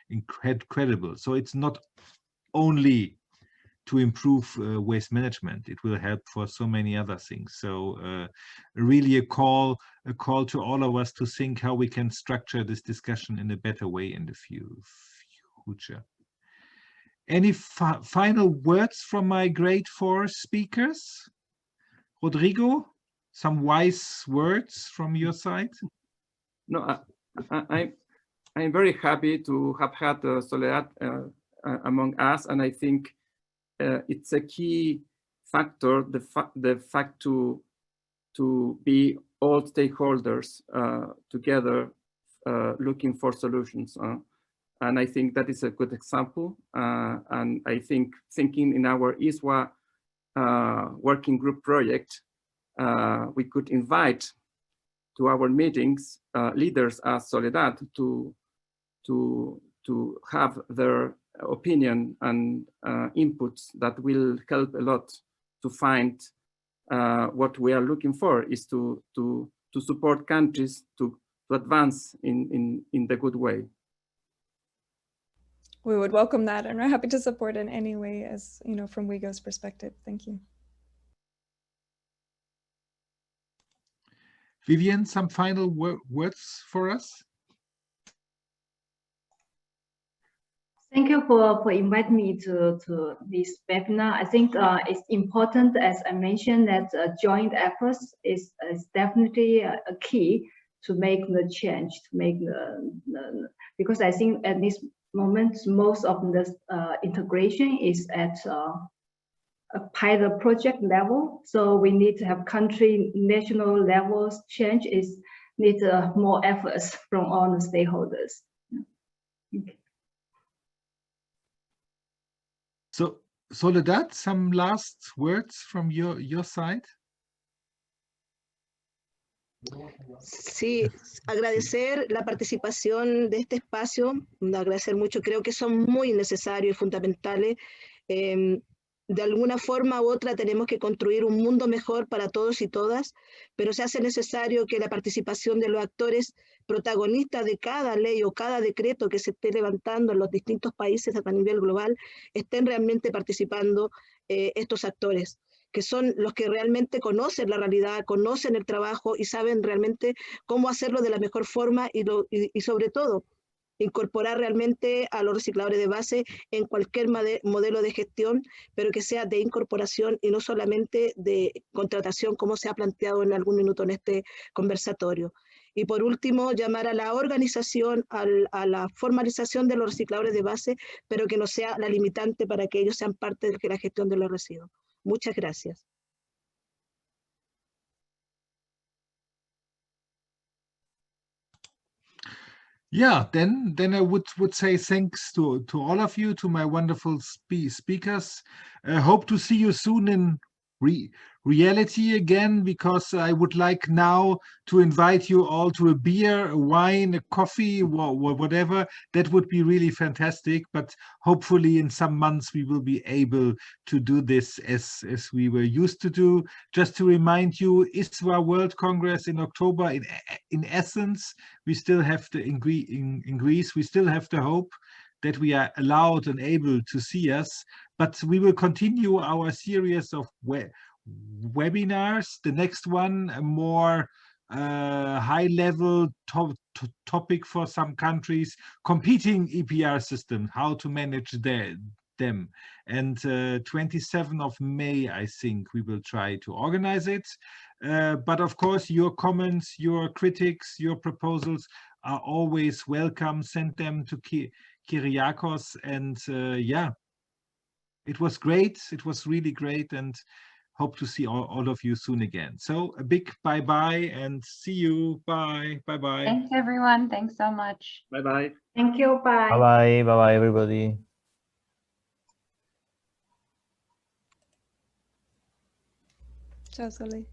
incredible. So it's not only to improve waste management, it will help for so many other things. So really a call to all of us to think how we can structure this discussion in a better way in the future. Any final words from my great four speakers? Rodrigo, some wise words from your side? No, I'm very happy to have had Soledad among us, and I think it's a key factor, the fact to be all stakeholders together looking for solutions. And I think that is a good example. And I think thinking in our ISWA working group project, we could invite to our meetings leaders as Soledad to have their opinion and inputs that will help a lot to find what we are looking for is to support countries to advance in the good way. We would welcome that, and we're happy to support in any way, as you know, from WIGO's perspective. Thank you. Vivian, some final words for us? Thank you for inviting me to this webinar. I think it's important, as I mentioned, that joint efforts is definitely a key to make the change, to make because I think at this moment, most of the integration is at a pilot project level. So we need to have country, national levels change is need more efforts from all the stakeholders. Okay. So, Soledad, some last words from your side? Sí, agradecer la participación de este espacio, agradecer mucho, creo que son muy necesarios y fundamentales. De alguna forma u otra tenemos que construir un mundo mejor para todos y todas, pero se hace necesario que la participación de los actores protagonistas de cada ley o cada decreto que se esté levantando en los distintos países a nivel global estén realmente participando estos actores, que son los que realmente conocen la realidad, conocen el trabajo y saben realmente cómo hacerlo de la mejor forma y sobre todo incorporar realmente a los recicladores de base en cualquier modelo de gestión, pero que sea de incorporación y no solamente de contratación, como se ha planteado en algún minuto en este conversatorio. Y por último, llamar a la organización, a la formalización de los recicladores de base, pero que no sea la limitante para que ellos sean parte de la gestión de los residuos. Muchas gracias. Yeah, then I would say thanks to all of you, to my wonderful speakers. Hope to see you soon in reality again, because I would like now to invite you all to a beer, a wine, a coffee, whatever. That would be really fantastic. But hopefully in some months we will be able to do this as we were used to do. Just to remind you, ISWA World Congress in October in Athens. We still have in Greece, we still have the hope that we are allowed and able to see us, but we will continue our series of webinars. The next one, a more high-level topic for some countries, competing EPR systems, how to manage them. And 27th of May, I think we will try to organize it. But of course, your comments, your critics, your proposals are always welcome. Send them to Kyriakos. And yeah, it was great. It was really great. And hope to see all of you soon again. So a big bye-bye and see you. Bye. Bye-bye. Thanks, everyone. Thanks so much. Bye-bye. Thank you. Bye. Bye-bye. Bye-bye, everybody. Ciao, Soli.